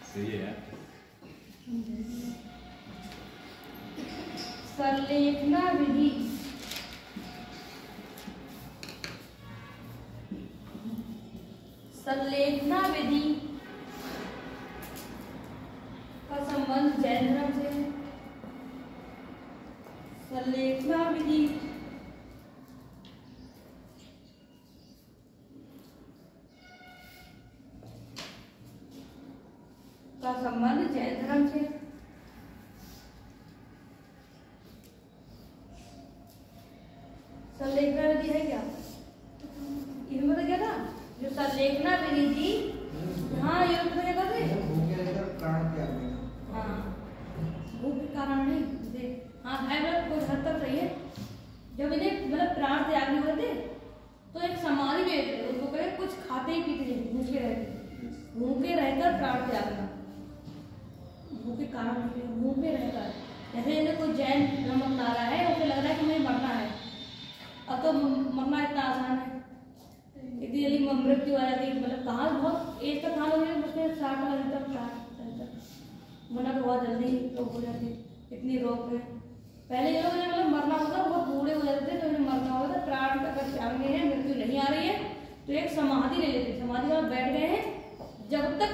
सही है। संलेखना विधि का संबंध जैन धर्म से है। संलेखना विधि का संबंध जैन धर्म से। संलेखना विधि है क्या? इसमें तो क्या था जो संलेखना विधि थी। हाँ ये तो क्या था प्राण त्याग देना। हाँ भूख के कारण नहीं देख। हाँ है मतलब कुछ हद तक सही है। जब इन्हें मतलब प्राण त्याग नहीं होते तो एक समाधि में थे, उसको कहे कुछ खाते ही पीते नहीं, भूखे रहते, भूखे रहकर प्राण त्यागना। भूखे कारण नहीं, भूखे रहकर। जैसे इन्हें कोई जैन नमक ना रहा है, उसे लग रहा है कि मुझे मरना है, अब तो मरना इतना आसान है, इतनी जल्दी मृत्यु आ जाती है। मतलब कहाँ बहुत एज तक कहाँ लोग उसमें 60 साल तक मरना तो बहुत जल्दी लोग हो जाते, इतनी रोग है। पहले ये लोग मतलब मरना होता बहुत बूढ़े हो जाते थे, तो इन्हें मरना होता था, प्राण का त्याग नहीं है, मृत्यु नहीं आ रही है, तो एक समाधि ले लेते, समाधि में बैठ गए हैं, जब तक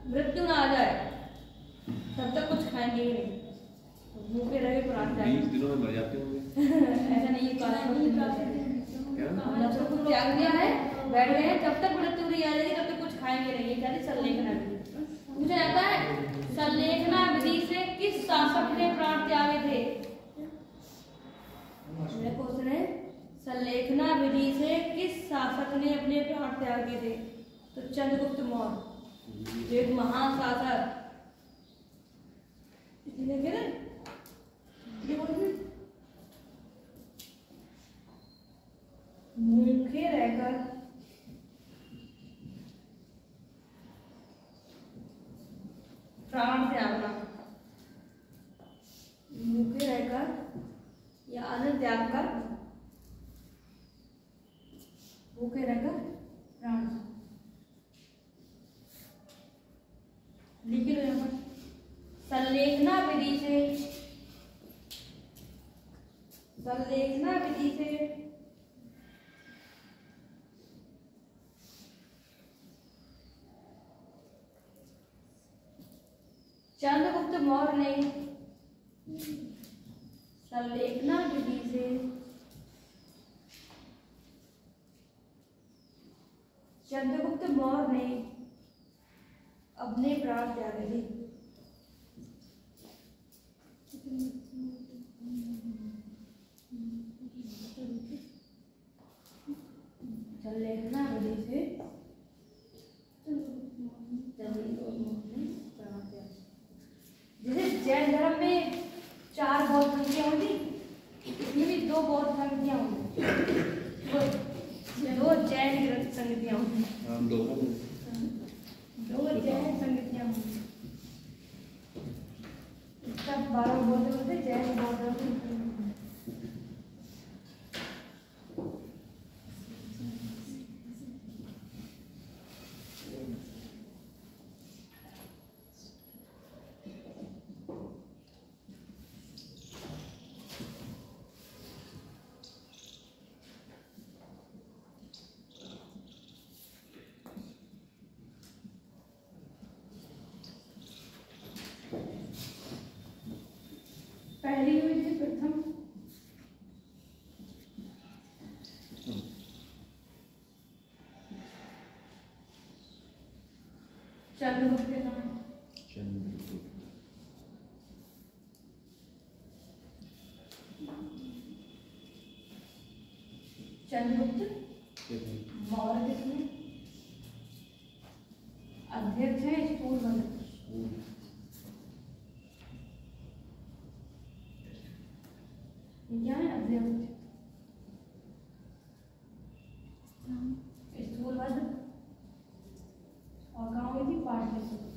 मृत्यु ना आ जाए तब तक कुछ खाएंगे ही नहीं, भूखे रहे प्राण त्याग। 20 दिनों में मर जाते होंगे। ऐसा नहीं है, जब तक कुछ त्याग दिया है बैठ गए हैं, जब तक मृत्यु नहीं आ जाएगी तब तक कुछ खाएंगे नहीं। क्या संलेखना विधि मुझे आता है। संलेखना विधि से किस शासक ने प्राण त्यागे थे? क्वेश्चन है, संलेखना विधि से किस शासक ने अपने प्राण त्यागे थे? तो चंद्रगुप्त मौर्य, जो एक महान शासक। भूखे रहकर प्राण त्यागना, भूखे रहकर या अन्न त्याग कर, भूखे रहकर प्राण। लिखिए यहाँ पर, संलेखना विधि से, संलेखना विधि से चंद्रगुप्त मौर्य ने, संलेखना विधि से चंद्रगुप्त मौर्य ने अपने प्राण त्यागे थे। संलेखना विधि से जैसे जैन धर्म में 4 बौद्ध संगतियां होती, इसमें भी 2 बौद्ध संगतियां होंगी, 2 जैन संगतियां होंगी, 2 जैन संगतियां होंगी। इसका 12 बौद्ध होते, जैन बौद्ध होते। पहली हुई थी प्रथम चंद्रगुप्त के नाम, चंद्रगुप्त मौर्य के अध्यक्ष है स्कूल बने। क्या है अध्यक्ष? स्कूल बंद और गाँव में थी पाटलिपुत्र।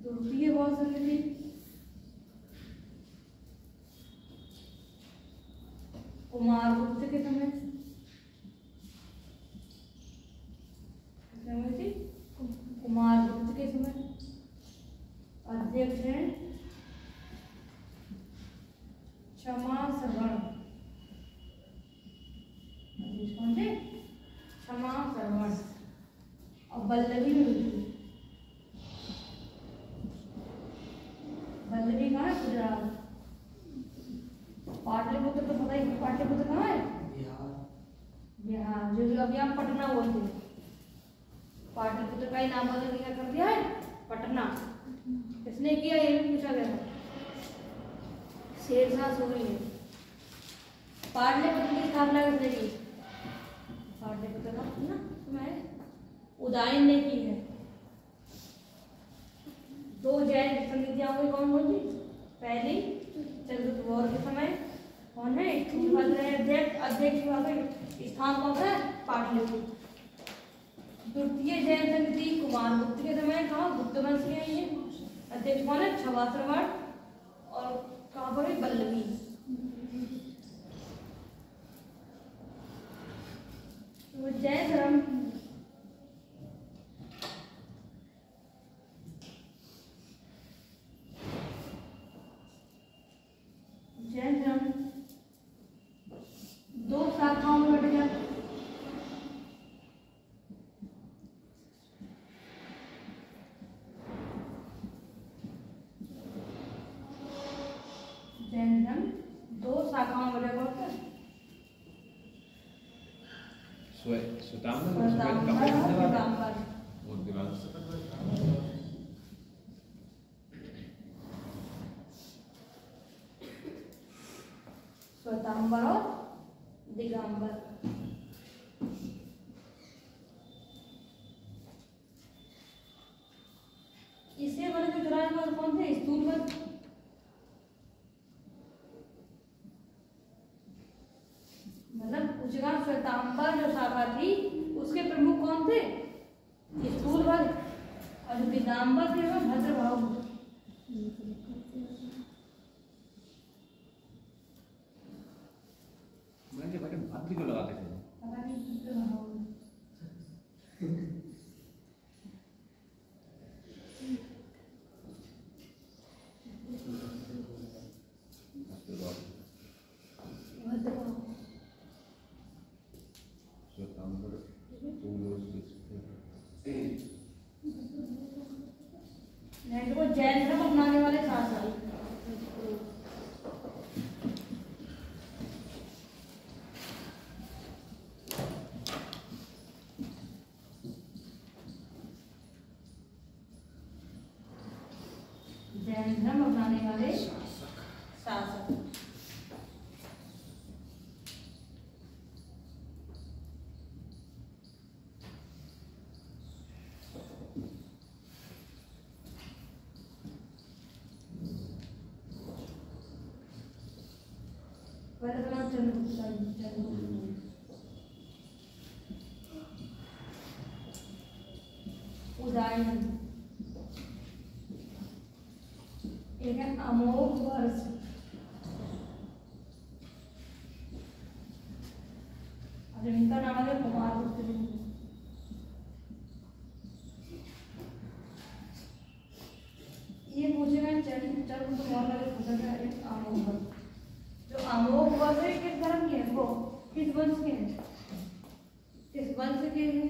द्वितीय बौद्ध संगति कुमारगुप्त के समय कुमारगुप्त के समय अध्यक्ष हैं क्षमा श्रवण, क्षमा श्रवण और वल्लभी में हुई थी। वल्लभी कहाँ है? गुजरात। पाटलिपुत्र तो पता ही, पाटलिपुत्र कहाँ है? बिहार, जो अभी आप पटना बोलते हैं। पाटलिपुत्र का ही नाम बदल क्या कर दिया है, पटना। किसने किया, ये भी पूछा गया था, शेरशाह सूरी ने। पाटलिपुत्र की स्थापना किसने की, पाटलिपुत्र का ना मैं उदयन ने की है। दो जैन समितियां हुई, कौन कौन सी, पहली चंद्रगुप्त मौर्य के समय कौन है, अध्यक्ष हुआ स्थान कौन सा है, पाटलिपुत्र। द्वितीय जैन समिति कुमार गुप्त के समय कहाँ, गुप्त वंश के आई है, अध्यक्ष कौन है, छवाश्रवण, और कहाँ पर है, बल्लभी। तो जैन धर्म दो शाखाओं में बट गया। जैन धर्म दो शाखाओं में बटा कौन सा, श्वेतांबर और दिगंबर। श्वेतांबर और दिगंबर। इससे बड़े जो चौरानवे कौन थे, स्थूल वर्ग। मतलब उजगा श्वेतांबर जो शाखा थी उसके प्रमुख कौन थे, स्थूल वर्ग, और जो दिगंबर थे वो भद्रभाव। मुझे बड़े भात भी क्यों लगाते थे, पता नहीं भद्रभाव। को जैन धर्म अपनाने वाले शासक, जैन धर्म अपनाने वाले शासक। पहले तो नाम चंद्रगुप्त, उदयन, एक है अमोघ वर्ष, और इनका नाम है कुमार गुप्त। ये पूछेगा चंद्रगुप्त मौर्य का अमोघ वर्ष। जो अमोघ वर्ष है किस धर्म के हैं, वो किस वंश के हैं, किस वंश के हैं,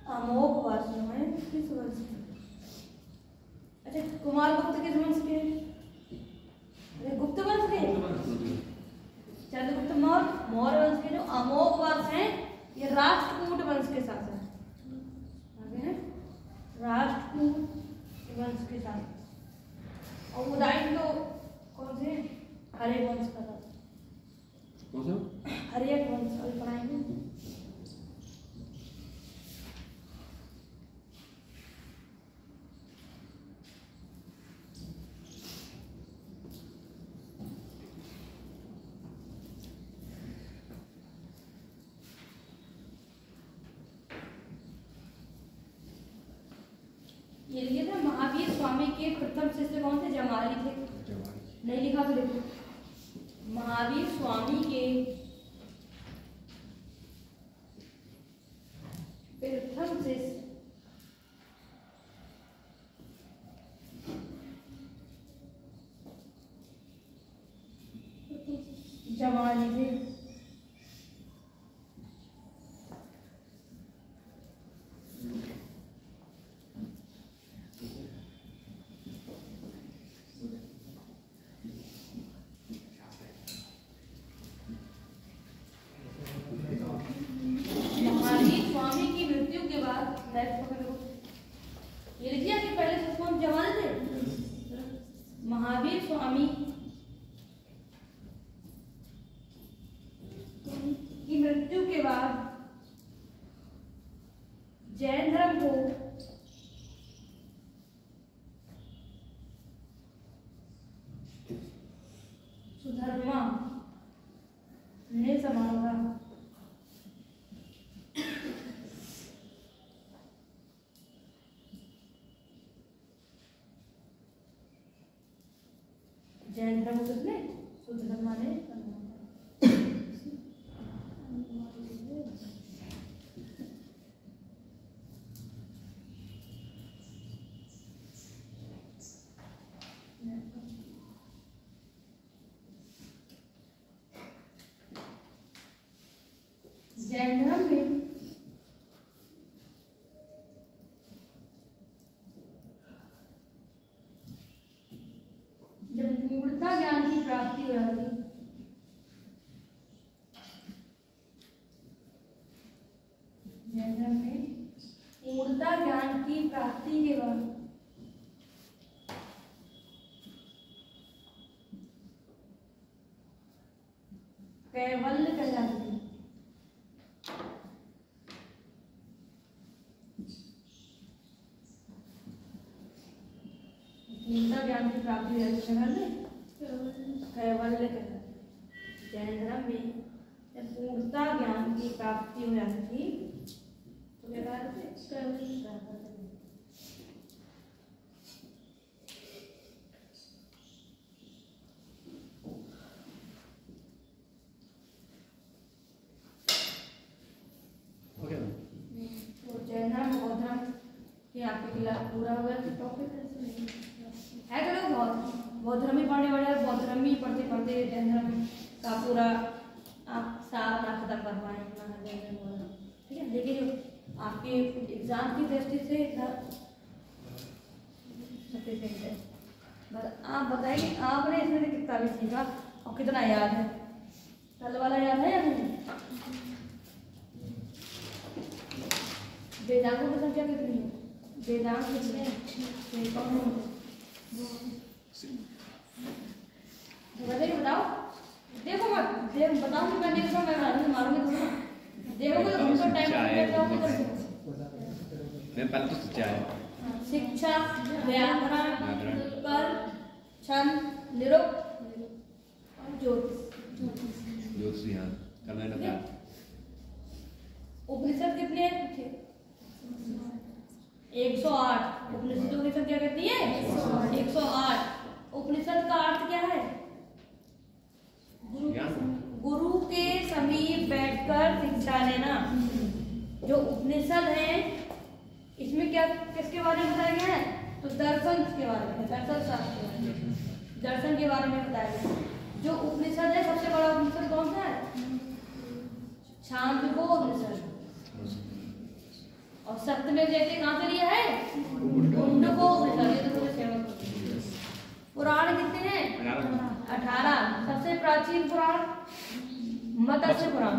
अमोघ वर्ष जो है किस वंश के। अच्छा, कुमार गुप्त किस वंश के हैं, अरे गुप्त वंश के। चंद्रगुप्त मौर्य वंश के जो अमोघ वर्ष हैं ये राष्ट्रकूट वंश के शासक आगे हैं, राष्ट्रकूट वंश के शासक। और उदयन तो कौन से, हरे वंश का था, कौन सा, हरे वंश, अभी पढ़ाएंगे। ये लिखे थे महावीर स्वामी के प्रथम शिष्य कौन थे, जमाली थे। नहीं लिखा तो देखो, महावीर स्वामी के प्रथम शिष्य जमाली थे। ने संभाला। जैन धर्म किसने? शुद्ध धर्म माने जैन धर्म में जब पूर्णता ज्ञान की प्राप्ति हो जाती, जैन धर्म में पूर्णता ज्ञान की प्राप्ति के बाद कैवल्य कहलाती है। पूर्णता ज्ञान की प्राप्ति हो जाती है, कैवल्य कहलाती है। जैन धर्म में जब पूर्णता ज्ञान की प्राप्ति हो जाती थी तो क्या कहते थे? कैवल्य। हो गया ना? तो जैन धर्म बौद्ध धर्म के आपके खिलाफ पूरा हो गया टॉपिक है तो लोग बौद्ध धर्म ही पढ़ने वाले और बौद्ध धर्म ही पढ़ते पढ़ते जैन धर्म का पूरा आप साफ ना खत्म कर पाए। ठीक है, लेकिन जो आपके एग्जाम की दृष्टि से सफिशिएंट है। बस आप बताइए आपने इसमें से कितना भी सीखा और कितना याद है? कल वाला याद है या नहीं? वेदांतों की संख्या कितनी है? वेदांत कितने हैं? कौन है? बताइए, बताओ। देखो मत देख बताऊंगी मैं, नहीं तो मैं मारूंगी तुम्हें। देखोगे तो तुमको टाइम वेस्ट जाओगे तो मैं पहले तो सच्चा है। शिक्षा, व्याकरण, कर, छंद, निरुक्त, ज्योतिष यहाँ कल मैंने बताया। उपनिषद कितने हैं? 108। उपनिषदों की संख्या कितनी है? 108। उपनिषद का अर्थ क्या है? गुरु के समीप बैठकर शिक्षा लेना। जो उपनिषद है इसमें क्या किसके बारे में बताया गया है? तो दर्शन के बारे में, दर्शन शास्त्र के बारे में, दर्शन के बारे में बताया गया है। जो उपनिषद है सबसे बड़ा उपनिषद कौन सा है? छांदोग्य उपनिषद। और सप्तमें जैसे कहाँ से लिया है? मुंडको उपनिषद। पुराण कितने हैं? 18। सबसे प्राचीन पुराण मत्स्य पुराण।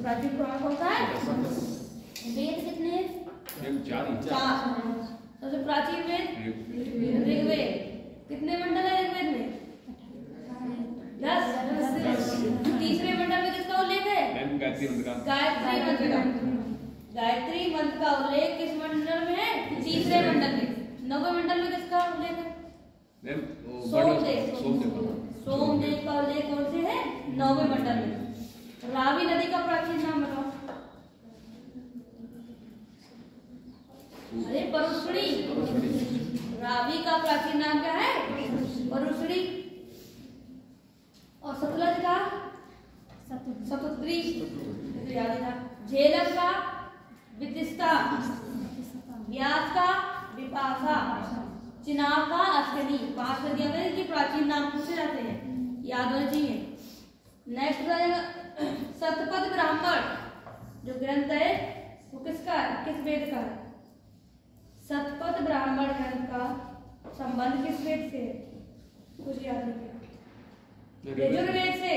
प्राचीन पुराण कौन सा है? वेद कितने हैं? 4। सबसे प्राचीन वेद ऋग्वेद। कितने मंडल है ऋग्वेद में? 10। तीसरे मंडल में किसका उल्लेख है? गायत्री मंत्र का। गायत्री मंत्र का उल्लेख किस मंडल में है? तीसरे मंडल में। नौवें मंडल में किसका उल्लेख है? सोमदेव का उल्लेख कौन से है? 9वें मंडल में। रावी नदी का प्राचीन नाम बताओ। अरे परुष्णी। रावी का प्राचीन नाम क्या है? परुष्णी। और सतलज का? सतुद्री। याद था। झेलम का? विदिशा। व्यास का? विपाशा। चिनाब का? अश्विनी। 5 नदियां हैं जिनके प्राचीन नाम पूछे जाते हैं, याद होने चाहिए। नेक्स्ट सतपथ ब्राह्मण जो ग्रंथ है वो किसका है? किस वेद का है? सतपथ ब्राह्मण ग्रंथ का संबंध किस वेद से है? कुछ याद नहीं। यजुर्वेद से।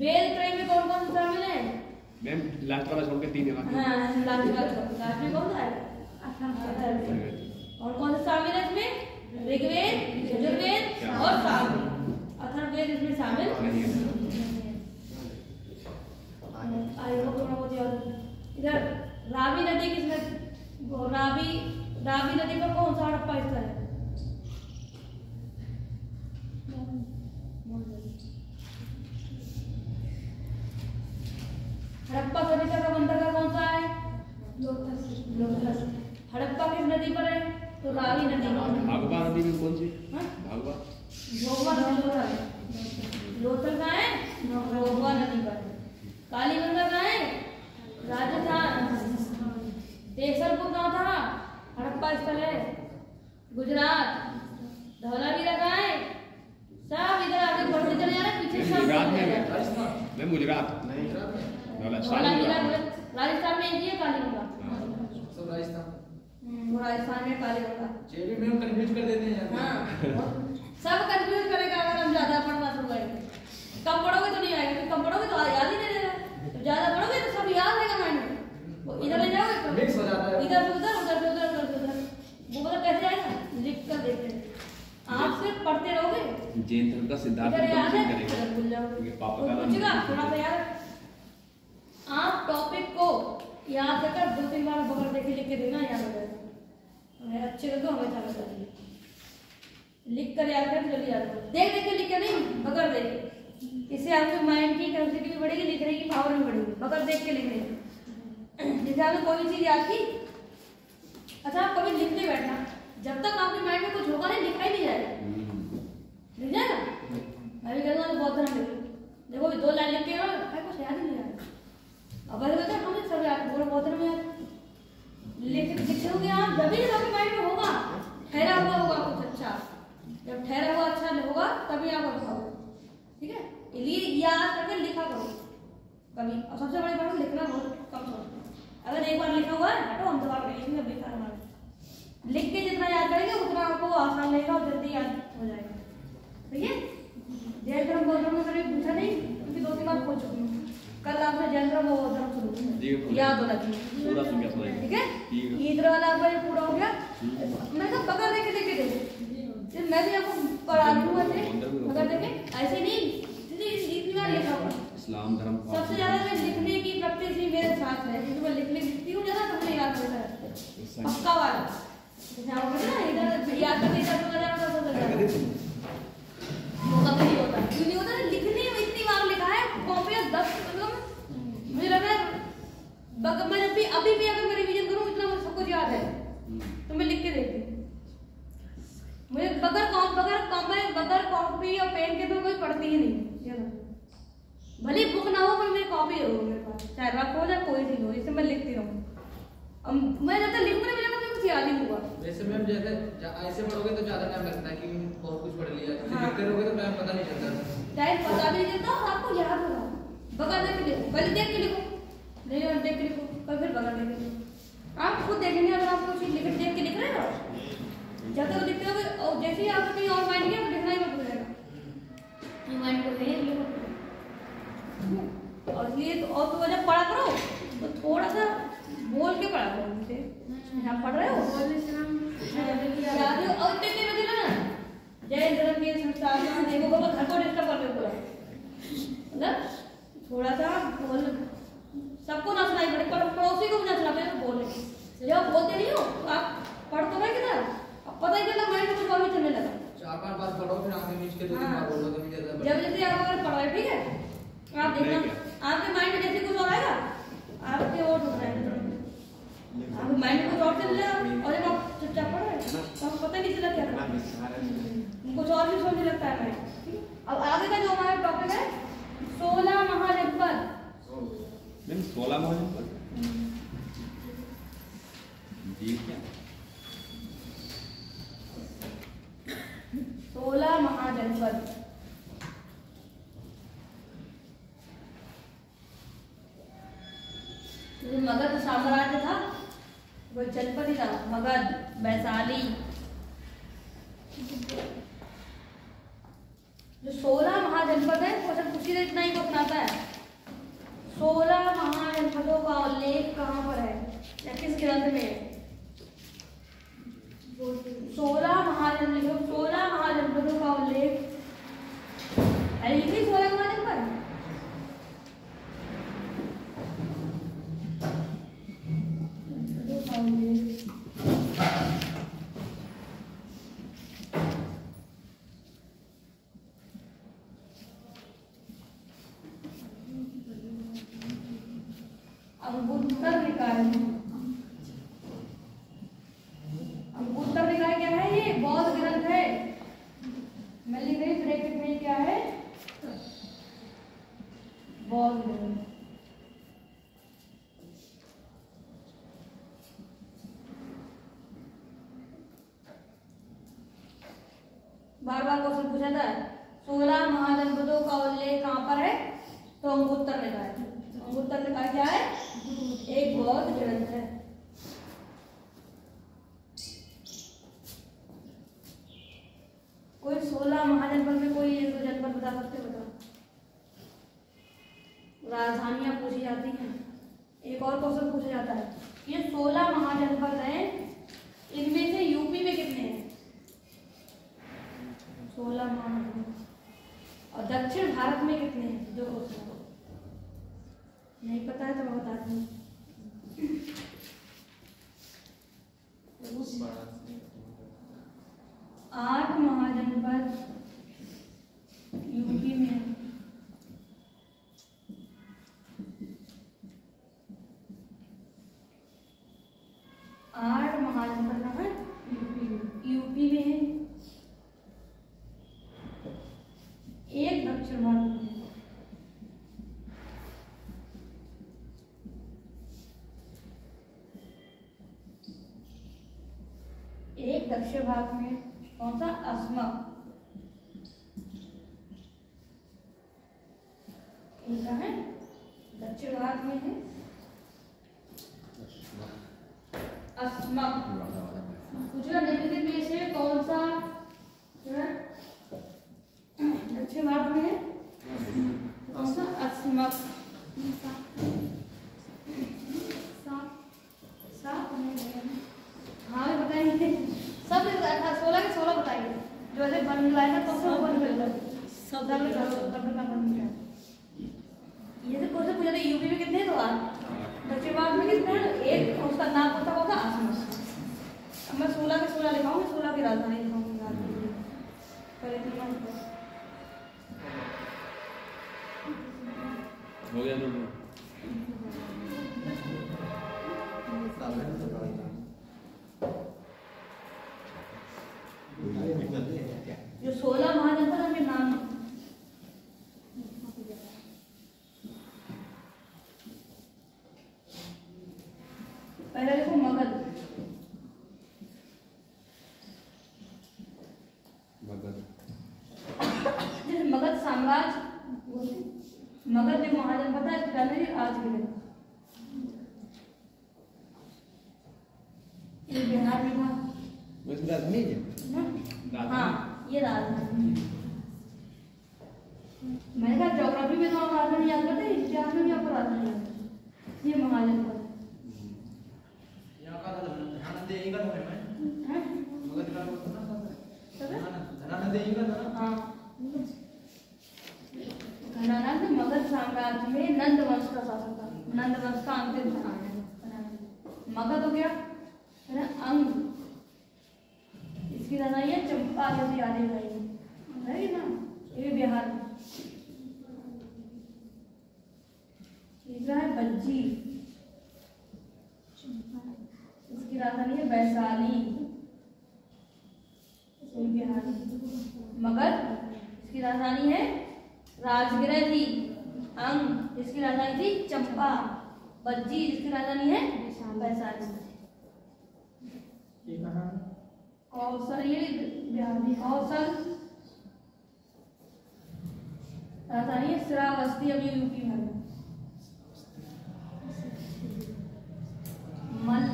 वेद त्रय में कौन कौन शामिल है? मैम लास्ट वाला छोड़ के 3 है बाकी। हाँ, लास्ट में कौन सा है? और कौन सा शामिल है इसमें? ऋग्वेद, यजुर्वेद और सामवेद। अथर्ववेद इसमें शामिल नहीं है। आई होप थोड़ा बहुत याद। इधर रावी नदी किस नदी? रावी नदी पर कौन सा हड़प्पा स्थल है? हड़प्पा सभ्यता का बंदरगाह कौन सा है? लोथल। हड़प्पा किस नदी पर है? तो रावी नदी। भागवा नदी में कौन सी? हाँ? भागवा। भोगवा नदी पर है। लोथल कहाँ है? भोगवा नदी पर। कालीगंगा कहाँ है? राजस्थान। तेसरपुर कहाँ था? हड़प्पा स्थल है गुजरात। धौलावीरा कहाँ है? सब इधर आगे बढ़ते चले जा रहे हैं, पीछे सब गुजरात में चले जा है। रहे हैं। मैम गुजरात। धौलावीरा राजस्थान में एक ही है कालीगंगा। सब राजस्थान। वो राजस्थान में कालीगंगा। जेबी में हम कंफ्यूज कर देते हैं यार। हाँ सब कंफ्यूज करेगा अगर हम ज्यादा पढ़ना शुरू करेंगे। कम पढ़ोगे तो नहीं आएगा, क्योंकि कम पढ़ोगे तो याद ही नहीं रहेगा। तो ज्यादा पढ़ोगे तो सब याद रहेगा माइंड में। वो इधर ले जाओगे तो मिक्स हो जाता है। इधर से उधर, उधर से उधर, उधर से उधर। वो पता कैसे आएगा? लिख कर देखते आप सिर्फ पढ़ते रहोगे। जैन धर्म का सिद्धांत इधर याद है, करेगा। इधर भूल क्योंकि जाओगे। पापा वो का नाम पूछेगा थोड़ा सा यार, आप टॉपिक को याद रखकर 2-3 बार बगैर देखे लिख के देना, याद हो जाएगा। अच्छे कर दो, हमेशा बताइए। लिख कर याद कर, जल्दी याद करो। देख देख के लिख के नहीं, बगैर देखे। इससे आपके माइंड की कैपेसिटी भी बढ़ेगी, लिखने की पावर भी बढ़ेगी। बगैर देख के लिखने की। जैसे आपने कोई चीज याद की, अच्छा आप कभी लिखते बैठना, जब तक आपके माइंड में कुछ होगा नहीं, लिखा ही नहीं जाएगा। लिख जाएगा। अभी कहता हूँ बहुत तरह लिख, देखो 2 लाइन लिख के कुछ याद ही नहीं आएगा। अब ऐसे हमने सब याद, पूरा बहुत तरह में याद लिखोगे आप, जब भी आपके माइंड में होगा, ठहरा हुआ होगा कुछ अच्छा। जब ठहरा हुआ अच्छा होगा तभी आप लिखोगे, ठीक है? इसलिए याद करके लिखा करो कभी। और सबसे बड़ी बात, लिखना बहुत कम सोचो। अगर एक बार लिखा हुआ है हटो, हम दोबारा लिखेंगे, लिखा हमारा। लिख के जितना याद करेंगे उतना आपको आसान लगेगा और जल्दी याद हो जाएगा, ठीक है? जय धर्म बौद्ध धर्म कभी पूछा नहीं, क्योंकि 2-3 बार पूछ चुकी हूँ। कल आपने जय धर्म बौद्ध धर्म शुरू याद होना चाहिए, पूरा सुन गया सुनाइए। ठीक है? ईद वाला आपका ये पूरा हो गया। मैं तो बगैर देखे देखे देखो, मैं भी आपको पढ़ा दूंगा बगैर देखे, ऐसे नहीं इतनी बार लिखा हुआ। इस्लाम धर्म सबसे ज्यादा मैं लिखने की प्रैक्टिस ही मेरे साथ है, क्योंकि मैं लिखने लिखती हूँ ज्यादा, तो मुझे याद रहता है पक्का वाला। जैसे आप बोले ना इधर याद करके इधर चला जाता है, वो कभी नहीं होता। क्यों नहीं होता? लिखने में इतनी बार लिखा है, कॉपी 10, मतलब मुझे लग रहा है मैं जब भी अभी भी अगर मैं रिवीजन करूँ, इतना मुझे सब कुछ याद है, तो मैं लिख के देखती हूँ। मुझे बगैर कॉपी और पेन के तो कोई पढ़ती ही नहीं। भले बुक ना हो, पर मेरी कॉपी हो मेरे पास, चाहे रफ हो चाहे कोई चीज हो, जिससे मैं लिखती रहूँ। अब मैं जब तक लिखूंगी मेरे को कुछ याद ही नहीं हुआ। वैसे मैम जैसे ऐसे पढ़ोगे तो ज्यादा टाइम लगता है कि बहुत कुछ पढ़ लिया। लिखते रहोगे तो टाइम पता नहीं चलता। टाइम पता भी नहीं चलता और आपको याद होगा। बगैर देख के लिखो, पहले देख के लिखो, नहीं और देख के लिखो, फिर बगैर देख के लिखो। आप खुद देखेंगे, अगर आप कुछ देख के लिख रहे हो, जब तक लिखते हो और जैसे ही आपको कहीं और माइंड गया, लिखना ही मत भूलेगा। माइंड को कहीं लिखो, और इसलिए तो जब पढ़ा करो तो थोड़ा सा बोल के पढ़ा करो। मुझे आप पढ़ रहे हो और इतने बजे ना जय धर्म के संस्थान देखो, वो घर को डिस्टर्ब कर रहे पूरा, मतलब थोड़ा सा बोल, सबको ना सुनाई पड़े, पड़ोसी को भी ना सुना पड़े, बोले जब बोलते नहीं हो तो आप पढ़ तो रहे किधर, अब पता ही चला माइंड कुछ और भी चलने लगा। 4-5 बार पढ़ो, फिर आगे नीचे के 2-3 बार बोलो तो जब जैसे आप अगर पढ़ रहे, ठीक है, आप देखना आपके माइंड में जैसे कुछ और आएगा, आपके और ढूंढ रहे हैं, आपके माइंड में कुछ और चल रहा है, और जब आप चुपचाप पढ़ रहे हैं तो आपको पता नहीं चला क्या कुछ और भी सोचने लगता है माइंड। अब आगे का जो हमारा टॉपिक है 16 महाजनपद। 16 महाजनपद जी क्या? 16 महाजनपद मगध साम्राज्य था, वो जनपद ही था मगध, वैशाली। जो 16 महाजनपद है वो सिर्फ उसी से इतना ही बतलाता है। 16 महाजनपदों का उल्लेख कहाँ पर है या किस ग्रंथ में है? 16 महाजनपदों का उल्लेख है, लिखी 16 महाजनपद। अंगुत्तर निकाय। अंगुत्तर निकाय क्या है? ये बौद्ध ग्रंथ है। मैं लिख रही ब्रैकेट में, क्या है? बौद्ध ग्रंथ। बार बार क्वेश्चन पूछा था, 16 महाजनपदों का उल्लेख कहाँ पर है? तो अंगुत्तर निकाय। अंगुत्तर निकाय क्या है? एक बौद्ध ग्रंथ है। कोई 16 महाजनपद में कोई एक दो जनपद बता सकते? बताओ। राजधानियां पूछी जाती हैं। एक और क्वेश्चन पूछा जाता है, ये 16 महाजनपद हैं, इनमें से यूपी में कितने हैं? 16 महाजनपद। और दक्षिण भारत में कितने हैं? जो क्वेश्चन नहीं पता है तो मैं बताती हूँ। 8 महाजनपद यूपी में है। 8 महाजनपद कहाँ है? यूपी में है। एक दक्षिण भारत में है। एक दक्षिण भारत में कौन सा? असम। इनका है दक्षिण भारत में है असम। गुजरात निम्नलिखित में से कौन सा दक्षिण भारत में है? कौन सा? असम। हाँ बताएंगे सब। 16 के 16 बताएंगे। जो ऐसे बन रहा है ना तो सब बन रहा है। सब का बन रहा है। ये तो क्वेश्चन पूछा था यूपी में कितने? तो 8। दक्षिण भारत में कितने हैं? एक। उसका नाम कौन सा होगा? असम। अब मैं 16 के 16 लिखाऊंगी, 16 की राजधानी लिखाऊंगी। हो गया तो जो 16 महाजनपद हमें नाम पहले देखो मगध। मगध साम्राज्य, मगध जो महाजनपद है इसका नाम है राजगिर। ये बिहार में था। राजधानी है। हाँ ये राजधानी। मैंने कहा ज्योग्राफी में तो आप राजधानी याद करते हैं, इतिहास में भी आपको राजधानी याद करते। ये महाजनपद यहाँ का धनानंद यही का नाम है। है। मगध का बोलते ना धनानंद यही का नाम। हाँ धनानंद मगध साम्राज्य में नंद वंश का शासक था। नंद वंश का अंतिम धनानंद। मगध हो गया है ना। अंग इसकी राजधानी है चंपा। जैसे आगे जाएगी ना, ये बिहार में। तीसरा है बज्जी, इसकी राजधानी है वैशाली, बिहार में। मगध इसकी राजधानी है राजगिर थी। अंग इसकी राजधानी थी चंपा। बज्जी इसकी राजधानी है वैशाली। कौशल ये बिहार में। कौशल राजधानी है श्रावस्ती, अभी यूपी में। मल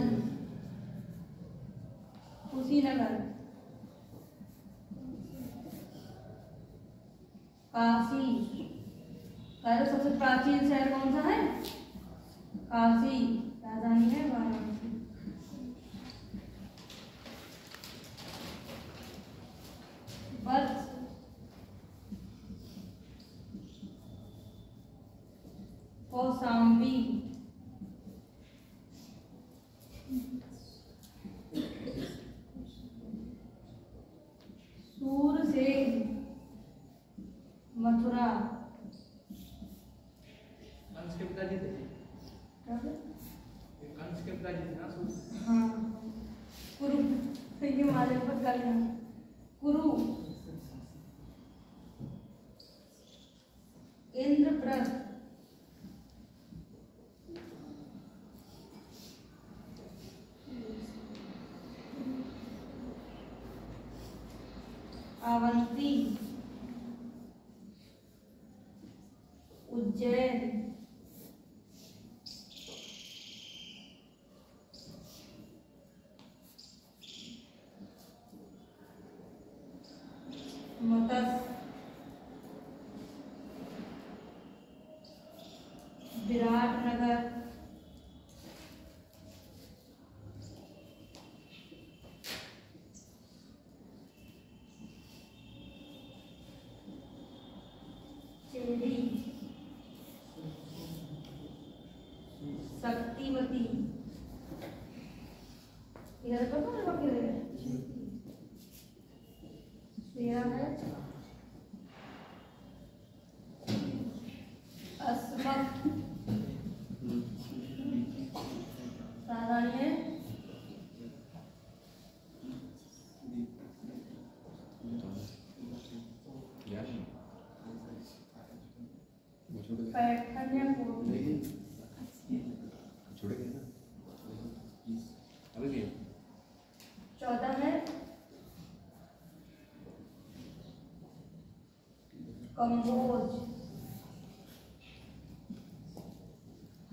कुशीनगर। काशी का सबसे प्राचीन शहर कौन सा है? काशी, राजधानी है वाराणसी। वत्स कौशाम्बी, सूरसेन, मथुरा। अंश के पिताजी थे। कंस के पिताजी थे ना सूर्य। हाँ कुरु हिमालय पर गया कुरु इंद्रप्रस्थ अवंती उज्जैन मत्स्य विराटनगर चेरी शक्तिवती इधर तो कौन बाकी रह गए तेरा है अस्मक साधारण है पैठन या कोट छोड़ेंगे ना अभी भी 14 है कंबोज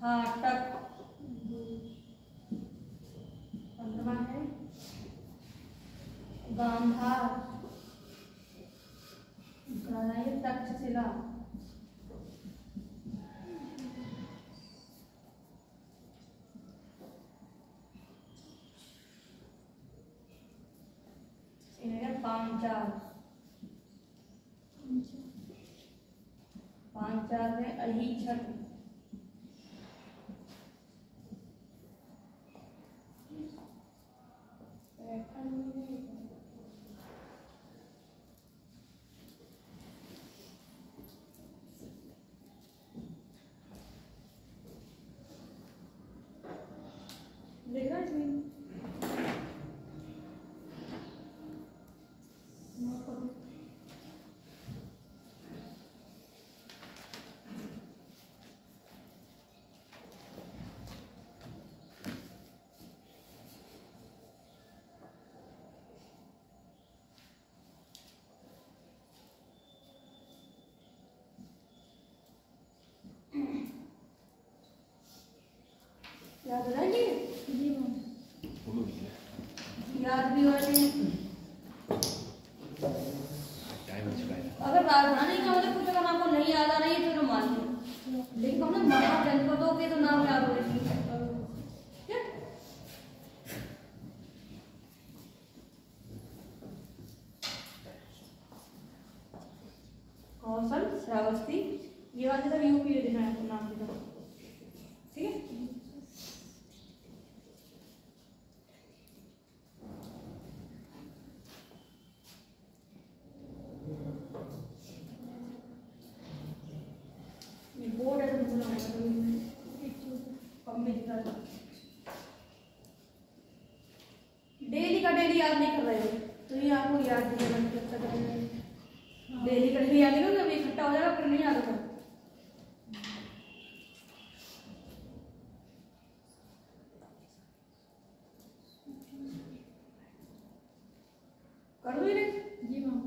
हाटक 15 है गांधार तक्षशिला 5 में अहिछत देखा इसमें याद रहेंगे याद भी होते हैं अगर राजधानी का मतलब कुछ अगर आपको नहीं याद आ रही है तो मान लो लेकिन हमने महाजनपदों के तो नाम याद हो रहे हैं कौशल श्रावस्ती ये वाले सब यूपी देना है आपको नाम की तरफ ठीक है बोर्ड है तो बोला डेली का डेली याद नहीं कर रहे हो तो ये आपको याद नहीं करना डेली का डेली याद नहीं करो जब इकट्ठा हो जाएगा फिर नहीं याद होगा कर दो ये जी मैम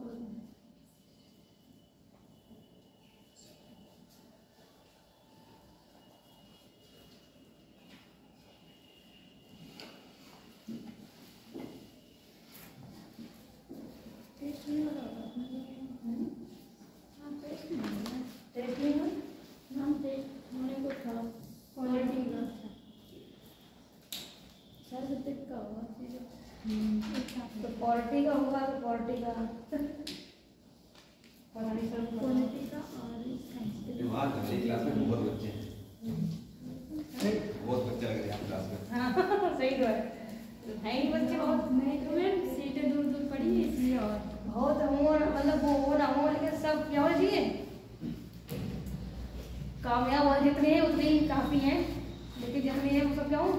तो पॉलिटी का होगा तो पॉलिटी का वहाँ क्लास में बहुत बच्चे हैं बहुत बच्चे लग रहे हैं क्लास में हाँ सही तो है ही बच्चे बहुत सीटें दूर दूर पड़ी है इसलिए और बहुत हो मतलब वो ना हो लेकिन सब क्या होना चाहिए कामयाब हो जितने हैं उतने ही काफी हैं लेकिन जिसमें ये वो सब क्या हो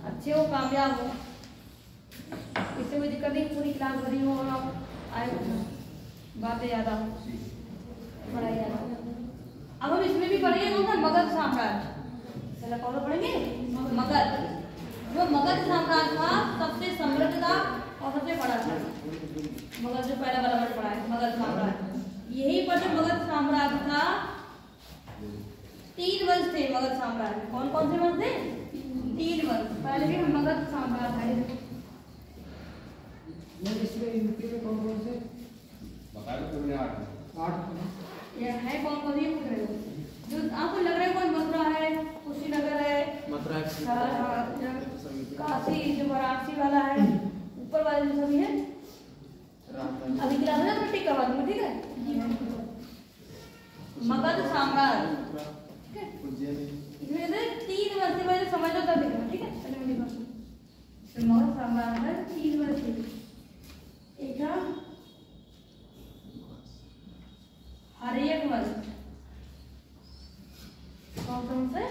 अच्छे हो कामयाब हो, इससे कोई दिक्कत नहीं, पूरी क्लास भरी हो और आप आए बातें ज़्यादा हो, पढ़ाई ज़्यादा। अब हम इसमें भी पढ़ेंगे कौन सा मगध साम्राज्य, पहले कौन सा पढ़ेंगे मगध। जो मगध साम्राज्य था सबसे समृद्ध था और सबसे बड़ा था। मगध जो पहला वाला वर्ड पढ़ा है मगध साम्राज्य, यही पर जो मगध साम्राज्य था 3 वंश थे मगध साम्राज्य में। कौन कौन से वंश थे? 3 वंश। पहले भी मगध साम्राज्य है। इसमें यूपी में कौन कौन से बता दो तुमने 8 ये है कौन कौन से पूछ रहे हो? जो आपको लग रहा है कोई मथुरा है, कुशीनगर है, मथुरा काशी जो वाराणसी वाला है, ऊपर वाले जो सभी है अभी क्लास में मैं टिक करवा दूंगा, ठीक है। मगध साम्राज्य इसमें से 3 वर्ष से पहले समझ लो तब देखना, ठीक है। चलो मैं लिखा तो मगध साम्राज्य में 3 वर्ष थे। एक था हर्यक वंश, कौन से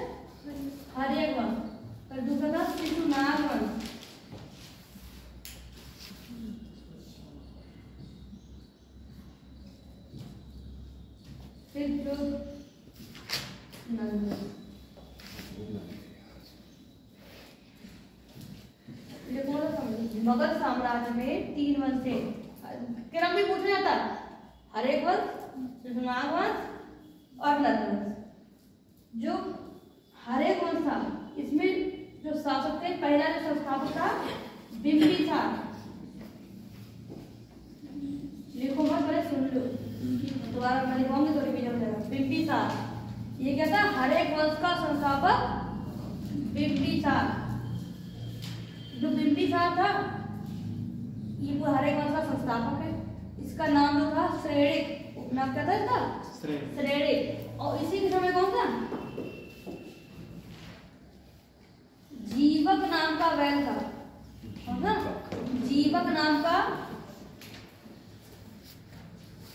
हर्यक वंश। और दूसरा था शिशुनाग वंश। फिर जो मगध साम्राज्य में 3 वंश थे। क्रम भी पूछा जाता है, हर्यक वंश, शिशुनाग वंश और नंद वंश। जो हर्यक वंश था इसमें जो शासक थे, पहला जो संस्थापक था बिंबिसार। लिखो मत, पहले सुन लो, दोबारा मैं लिखूंगी तो रिवीजन हो जाएगा। बिंबिसार ये क्या था? हर्यक वंश का संस्थापक बिंबिसार। जो बिंबिसार था ये हर्यक वंश का संस्थापक है। इसका नाम जो था श्रेणिक, उपनाम क्या था इसका? श्रेणिक। और इसी के समय कौन था? जीवक नाम का वैल था। कौन था? जीवक नाम का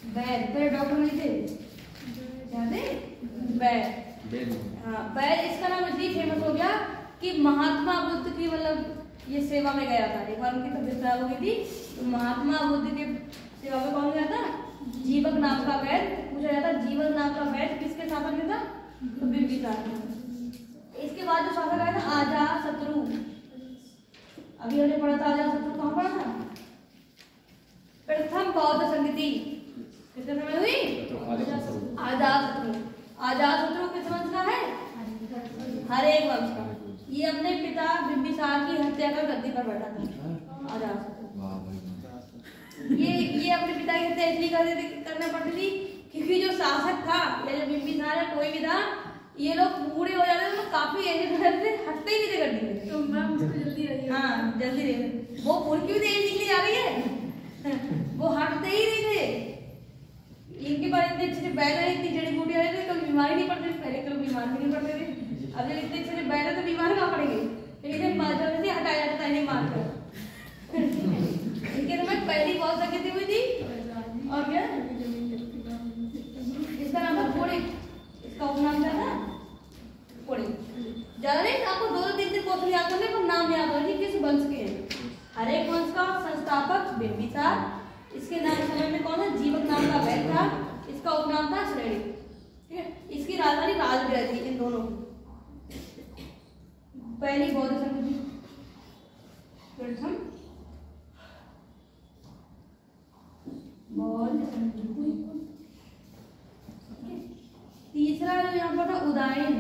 वैल। पहले डॉक्टर नहीं थे, क्या थे? वैल। हाँ, वैल इसका नाम इसलिए फेमस हो गया कि महात्मा बुद्ध की मतलब ये सेवा में गया था। एक बार उनकी तबीयत खराब हो गई थी तो महात्मा बुद्ध के सेवा में कौन गया था? जीवक नाम का वैद्य। पूछा जाता जीवक नाम का वैद्य किसके शासन में था? तो बिंबिसार। इसके बाद जो शासक आया था अजातशत्रु। अभी हमने पढ़ा था अजातशत्रु, कहाँ पढ़ा था? प्रथम बौद्ध संगति कितने समय हुई? अजातशत्रु। अजातशत्रु किस वंश का है? हर्यक वंश का। ये अपने पिता बिंबिसार की हत्या कर गद्दी पर बैठा था अजातशत्रु। ये अपने पिता की हत्या इसलिए करना पड़ती थी क्योंकि जो शासक था या जो बिंबिसार या कोई भी था, ये लोग बूढ़े हो जाते थे, काफी एज से हटते ही नहीं थे गद्दी में। तो मैम उसको जल्दी रहिए। हाँ जल्दी रहिए, वो बुढ़की भी तेज निकली जा रही है, वो हटते ही नहीं थे। इनके पास इतने अच्छे बैल है, इतनी जड़ी बूटियां रहती थी, कभी बीमारी नहीं पड़ती। पहले तो लोग बीमार भी नहीं पड़ते थे, अब जब इतने अच्छे बैल है तो बीमार कहाँ पड़ेंगे? लेकिन जल्दी से हटाया जाता है, नहीं मारकर। इनके समय पहली बहुत संगति हुई थी और क्या इसका नाम था कोड़े। इसका उपनाम क्या था? कोड़े। ज्यादा नहीं, आपको 2-3 क्वेश्चन याद करने पर नाम याद होगा कि किस वंश के हैं। हर्यक वंश का संस्थापक बिंबिसार। इसके नाम समय में कौन था? जीवक नाम का वैद्य था। इसका उपनाम था श्रेणिक, ठीक है। इसकी राजधानी राजगृह थी। इन दोनों पहली बौद्ध संगति प्रथम बौद्ध संगति। तीसरा जो यहाँ पर था उदयन।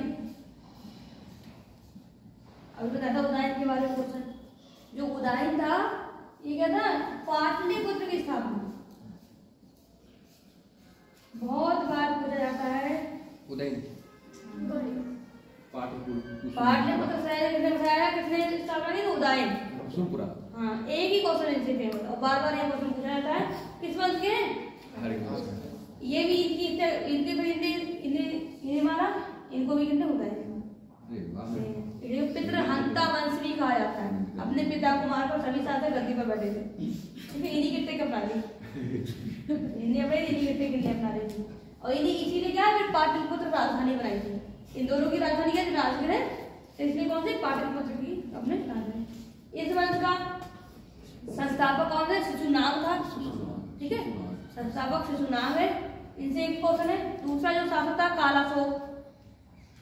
अभी बताया था उदयन के बारे में क्वेश्चन। जो उदयन था ये क्या था? पाटलिपुत्र की स्थापना। बहुत बार पूछा जाता है उदयन पाटलिपुत्र शहर किसने बसाया, किसने स्थापना की? उदयन। सुरपुरा। हाँ, एक ही क्वेश्चन इनसे फेमस है और बार बार ये क्वेश्चन पूछा जाता है। किस वंश के हैं? हर्यक वंश। ये भी इन्हें मारा, इनको भी कितने उदयन। पितृहंता वंश भी कहा जाता है। अपने पिता को मारकर सभी साथ गद्दी पर बैठे थे, क्योंकि इन्हीं कितने अपना ली, इन्हीं कितने अपना रही थी। और इन्हीं इसीलिए क्या फिर पाटलिपुत्र राजधानी बनाई थी। इन दोनों की राजधानी क्या थी? राजगृह तो इसलिए कौन से पाठ्य पुत्र की अपने नाम है। इस वंश का संस्थापक कौन है? शिशुनाग था। ठीक है, संस्थापक शिशुनाग है। इनसे एक क्वेश्चन है। दूसरा जो शासक था कालाशोक।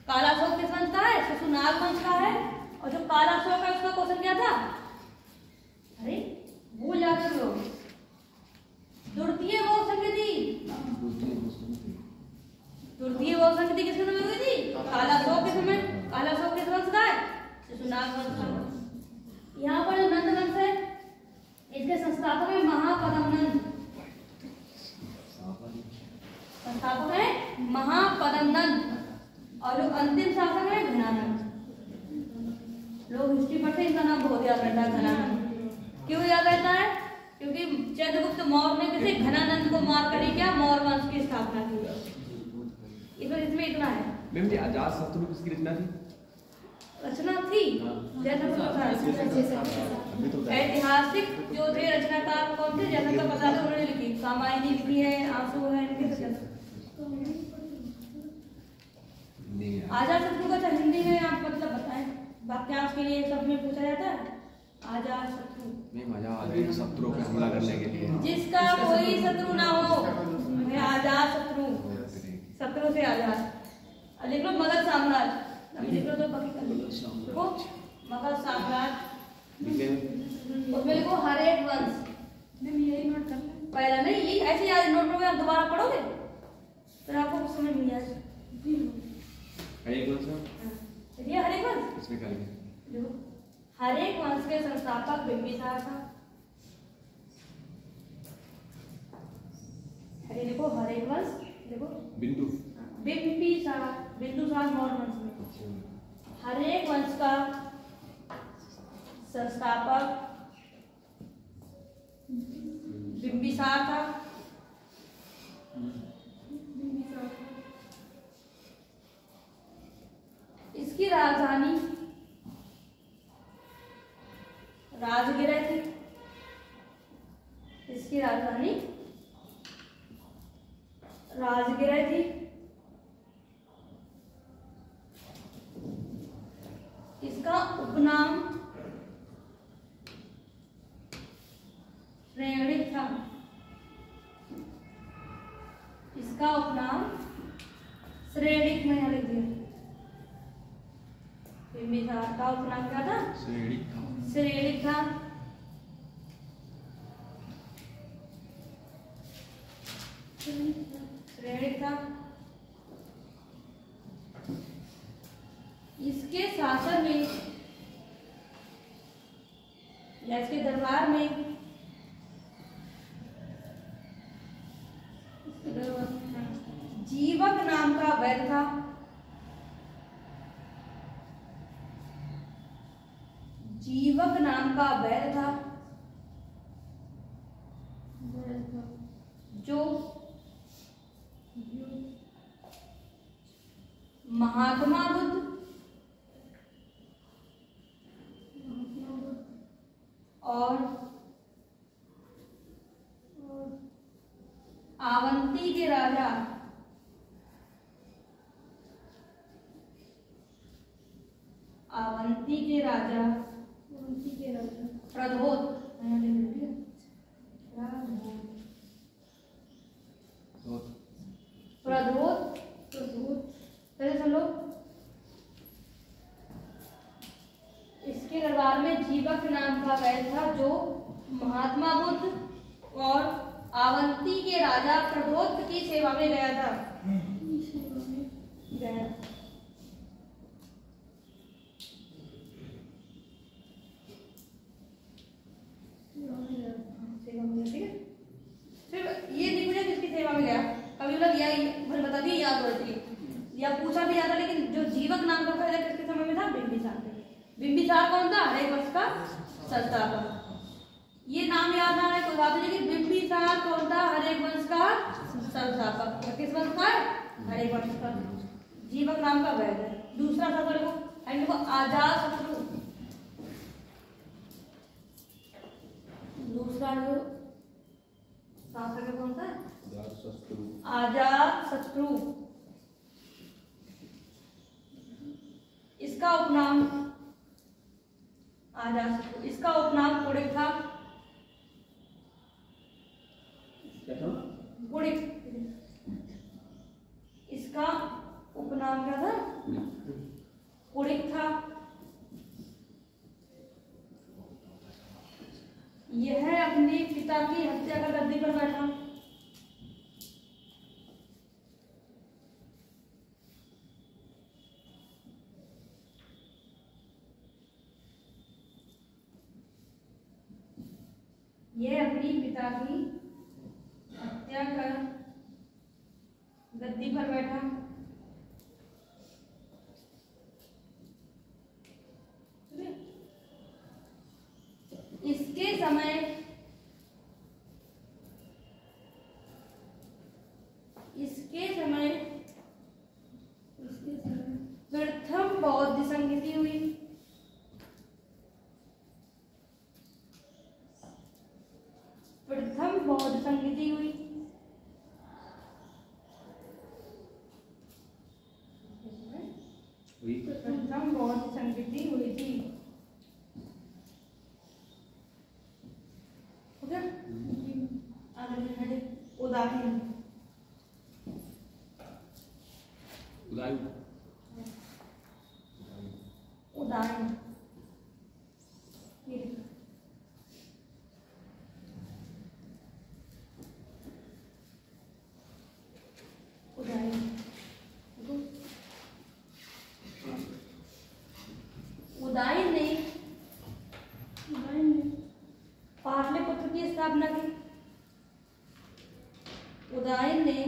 कालाशोक किस वंश का है? शिशुनाग वंश का है। और जो कालाशोक है उसका क्वेश्चन क्या था? अरे भूल जाते हो। द्वितीय वो संगति, द्वितीय वो संगति किसके समय हुई थी? कालाशोक के समय। कालाशोक किस वंश का है? शिशुनाग वंश का। यहाँ पर जो नंद वंश है इसके संस्थापक है महापद्मनंद। संस्थापक है महापद्मनंद। और जो अंतिम शासक है घनानंद। लोग हिस्ट्री पढ़ते हैं, इनका नाम बहुत याद रहता है घनानंद। क्यों याद रहता है? क्योंकि चंद्रगुप्त मौर्य ने किसी घनानंद को मार कर ही क्या मौर्य वंश की स्थापना की। इसमें इतना है। मैम जी अजातशत्रु किसकी रचना थी? रचना थी ऐतिहासिक जो थे रचनाकार कौन थे? जैसा का पता है उन्होंने लिखी। कामायनी लिखी है, आंसू है, इनके अजातशत्रु का हिंदी में आप मतलब बताएं। वाक्यांश के लिए सब में पूछा जाता है अजातशत्रु। शत्रु पे हमला करने के लिए जिसका कोई शत्रु ना हो वह अजातशत्रु। शत्रु से आजाद। लिख लो मगध साम्राज्य। लिख लो तो बाकी कर लो। मगध साम्राज्य उसमें लिखो हर एक वंश। यही नोट कर लें। पहला नहीं, ये ऐसे याद नोट करोगे, आप दोबारा पढ़ोगे फिर आपको कुछ समझ नहीं आएगा। एक वंश ये हर एक वंश इसमें क्या लिखा? देखो हर एक वंश के संस्थापक बिंबिसार था। अरे देखो हर एक वंश, देखो बिंदु बिंबिसार, बिंदुसार मौर्य वंश में हर एक वंश का संस्थापक बिंबिसार था। इसकी राजधानी राजगिरा थी। इसकी राजधानी राजगिरा थी। इसका उपनाम श्रेणिक था। इसका उपनाम श्रेणिक में लिख दिया। बिंबिसार का उपनाम क्या था? श्रेणिक था। श्रेणिक था। इसके शासन में या इसके दरबार में जीवक नाम का वैद्य था। जीवक नाम का वैद्य था जो महात्मा बुद्ध और आवंती के राजा प्रद्योत प्रद्योत पहले सुन लो। इसके दरबार में जीवक नाम का वैद्य था जो महात्मा बुद्ध और आवंती के राजा प्रद्योत की सेवा में गया था। गया ठीक है। फिर ये नहीं पूछा किसकी सेवा में गया, कभी लोग मैंने बता दिया याद हो जाती या पूछा भी याद है। लेकिन जो जीवक नाम का पहले किसके समय में था? बिंबिसार के। बिंबिसार कौन था? हर एक वर्ष का संस्थापक। ये नाम याद आ रहा है कोई बात नहीं, लेकिन बिंबिसार कौन था? हर एक वंश का संस्थापक। किस वंश का? हर एक वंश का। जीवक नाम का वैद्य। दूसरा शासक को अजातशत्रु। दूसरा जो शासक कौन था? अजातशत्रु। इसका उपनाम आ जा सकते, इसका उपनाम कुड़िक था। क्या था? कुड़िक, इसका उपनाम क्या था? कुड़िक था। यह अपने पिता की हत्या कर गद्दी पर बैठा। यह अपनी पिता की हत्या कर गद्दी पर बैठा। इसके समय प्रथम बौद्ध संगति हुई। प्रथम बौद्ध संगति हुई। प्रथम बौद्ध संगति हुई थी। हो गया? आगे बढ़े। उदाहरण उदाहरण उदायन ने पाटलिपुत्र की स्थापना की। उदायन ने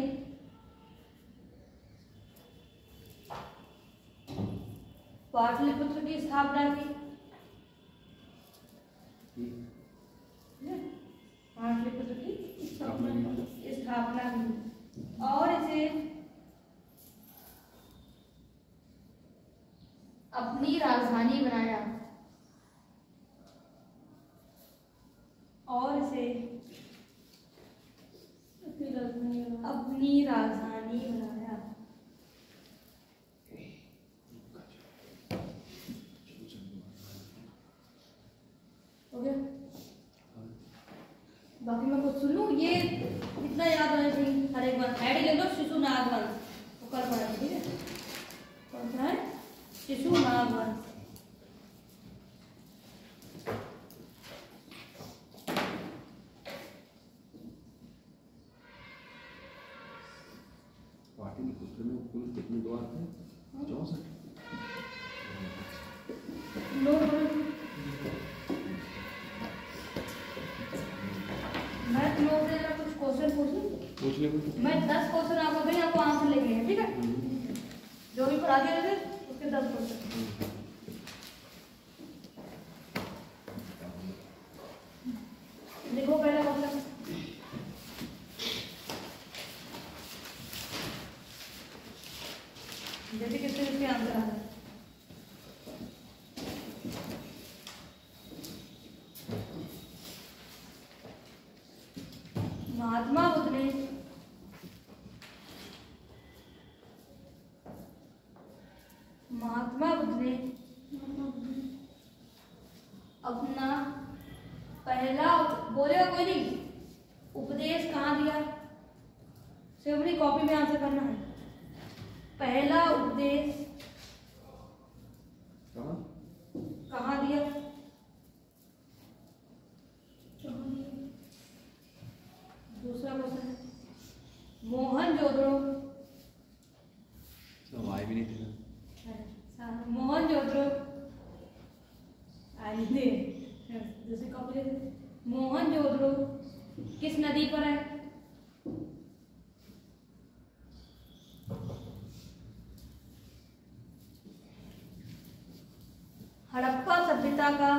पाटलिपुत्र की स्थापना की। पाटलिपुत्र की स्थापना की और इसे अपनी राजधानी बनाया। और इसे अपनी राजधानी बनाया। हो गया? बाकी मैं कुछ सुन लूँ, ये इतना याद होना चाहिए हर एक बार। ऐड ले लो शिशुनाग वंश, वो कर पड़ा, ठीक है? कौन सा है? शिशुनाग वंश। पाटलिपुत्र में कुल कितने द्वार थे? 64। मैं तुम लोगों से कुछ क्वेश्चन पूछूं? पूछ ले। मैं 10 क्वेश्चन आपको दूंगी, आपको आंसर लिखने हैं, ठीक है? जो भी पढ़ा दिया थे उसके 10 क्वेश्चन। देखो पहला क्वेश्चन, जैसे कितने इसके आंसर आ रहे हैं। महात्मा बुद्ध ने अपना पहला, बोलेगा कोई नहीं, उपदेश कहाँ दिया? सिर्फ अपनी कॉपी में आंसर करना है। पहला उपदेश कहाँ दिया? दूसरा क्वेश्चन, मोहनजोदड़ो आए भी नहीं थे। मोहनजोदड़ो दूसरी कॉपी, मोहनजोदड़ो किस नदी पर है? हड़प्पा सभ्यता का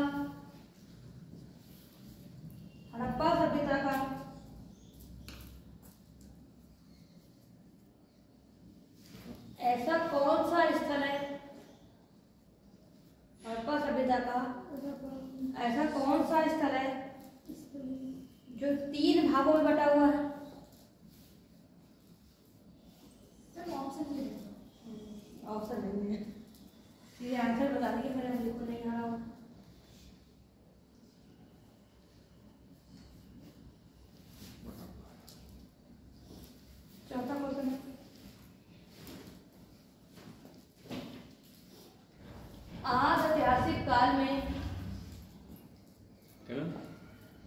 ऐसा कौन सा स्थल है? हड़प्पा सभ्यता का ऐसा कौन सा स्थल है जो 3 भागों में बटा हुआ है? ऑप्शन नहीं है। ये आंसर बता दीजिए, मेरे अंजलि को नहीं आ रहा हो। चौथा क्वेश्चन है, आज ऐतिहासिक काल में,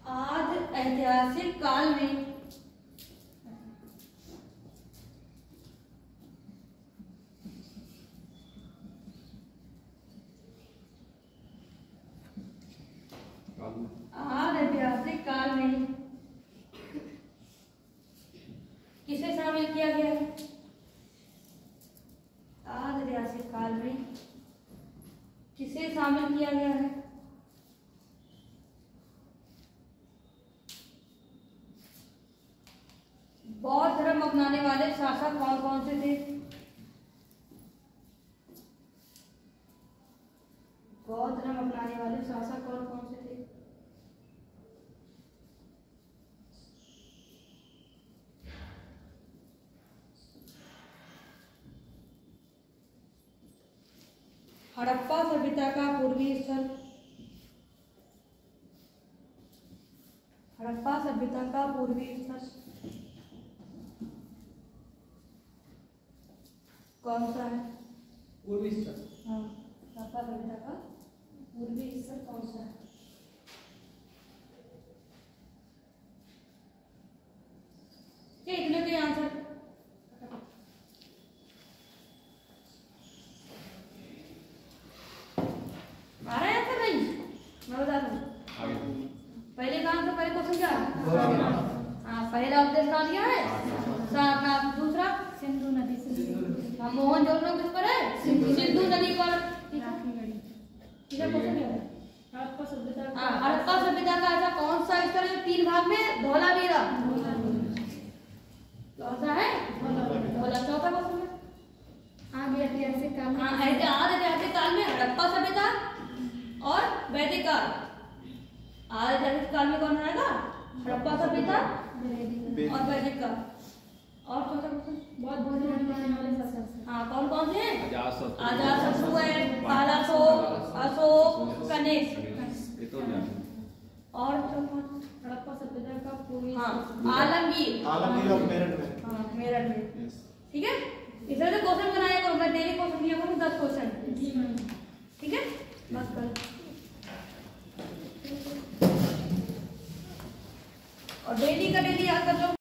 आज ऐतिहासिक काल में आज ऐतिहासिक काल में किसे शामिल किया गया है? आज ऐतिहासिक काल में किसे शामिल किया गया है? बौद्ध धर्म अपनाने वाले शासक कौन कौन से थे? बौद्ध धर्म अपनाने वाले शासक कौन कौन से थे? हड़प्पा सभ्यता का पूर्वी स्थल, हड़प्पा सभ्यता का पूर्वी स्थल कौन सा है? पूर्वी स्थल। हाँ, हड़प्पा सभ्यता का पूर्वी स्थल कौन सा है? ये इतने के आंसर आ रहा है आंसर नहीं? मैं बता दूं, पहले कहाँ से, पहले क्वेश्चन क्या? हाँ, पहला उपदेश कहाँ दिया है? सारनाथ। दूसरा सिंधु नदी से हाँ, मोहनजोदड़ो किस पर है? सिंधु नदी पर। राखीगढ़ी। तीसरा क्वेश्चन क्या है? हड़प्पा सभ्यता हाँ, हड़प्पा सभ्यता का ऐसा कौन सा स्थल है जो 3 भाग में धौलावीरा? कौन सा है? धौला। चौथा क्वेश्चन है, आज ऐतिहासिक काल में हाँ, आज ऐतिहासिक काल में हड़प्पा सभ्यता और वैदिक काल। आज ऐतिहासिक काल में कौन आएगा? हड़प्पा सभ्यता और वैदिक काल। और चौथा क्वेश्चन, बहुत बौद्ध धर्म अपनाने वाले शासक। हाँ, कौन कौन से हैं? अजातशत्रु अजातशत्रु है, कालाशोक, अशोक, कनिष्क। ये तो जाने। और चौथा, हड़प्पा सभ्यता का पूर्वी हाँ, स्थल। आलमगीर। आलमगीर और मेरठ में। हाँ, मेरठ में। Yes. ठीक है, इस तरह से क्वेश्चन बनाया करो, मैं डेली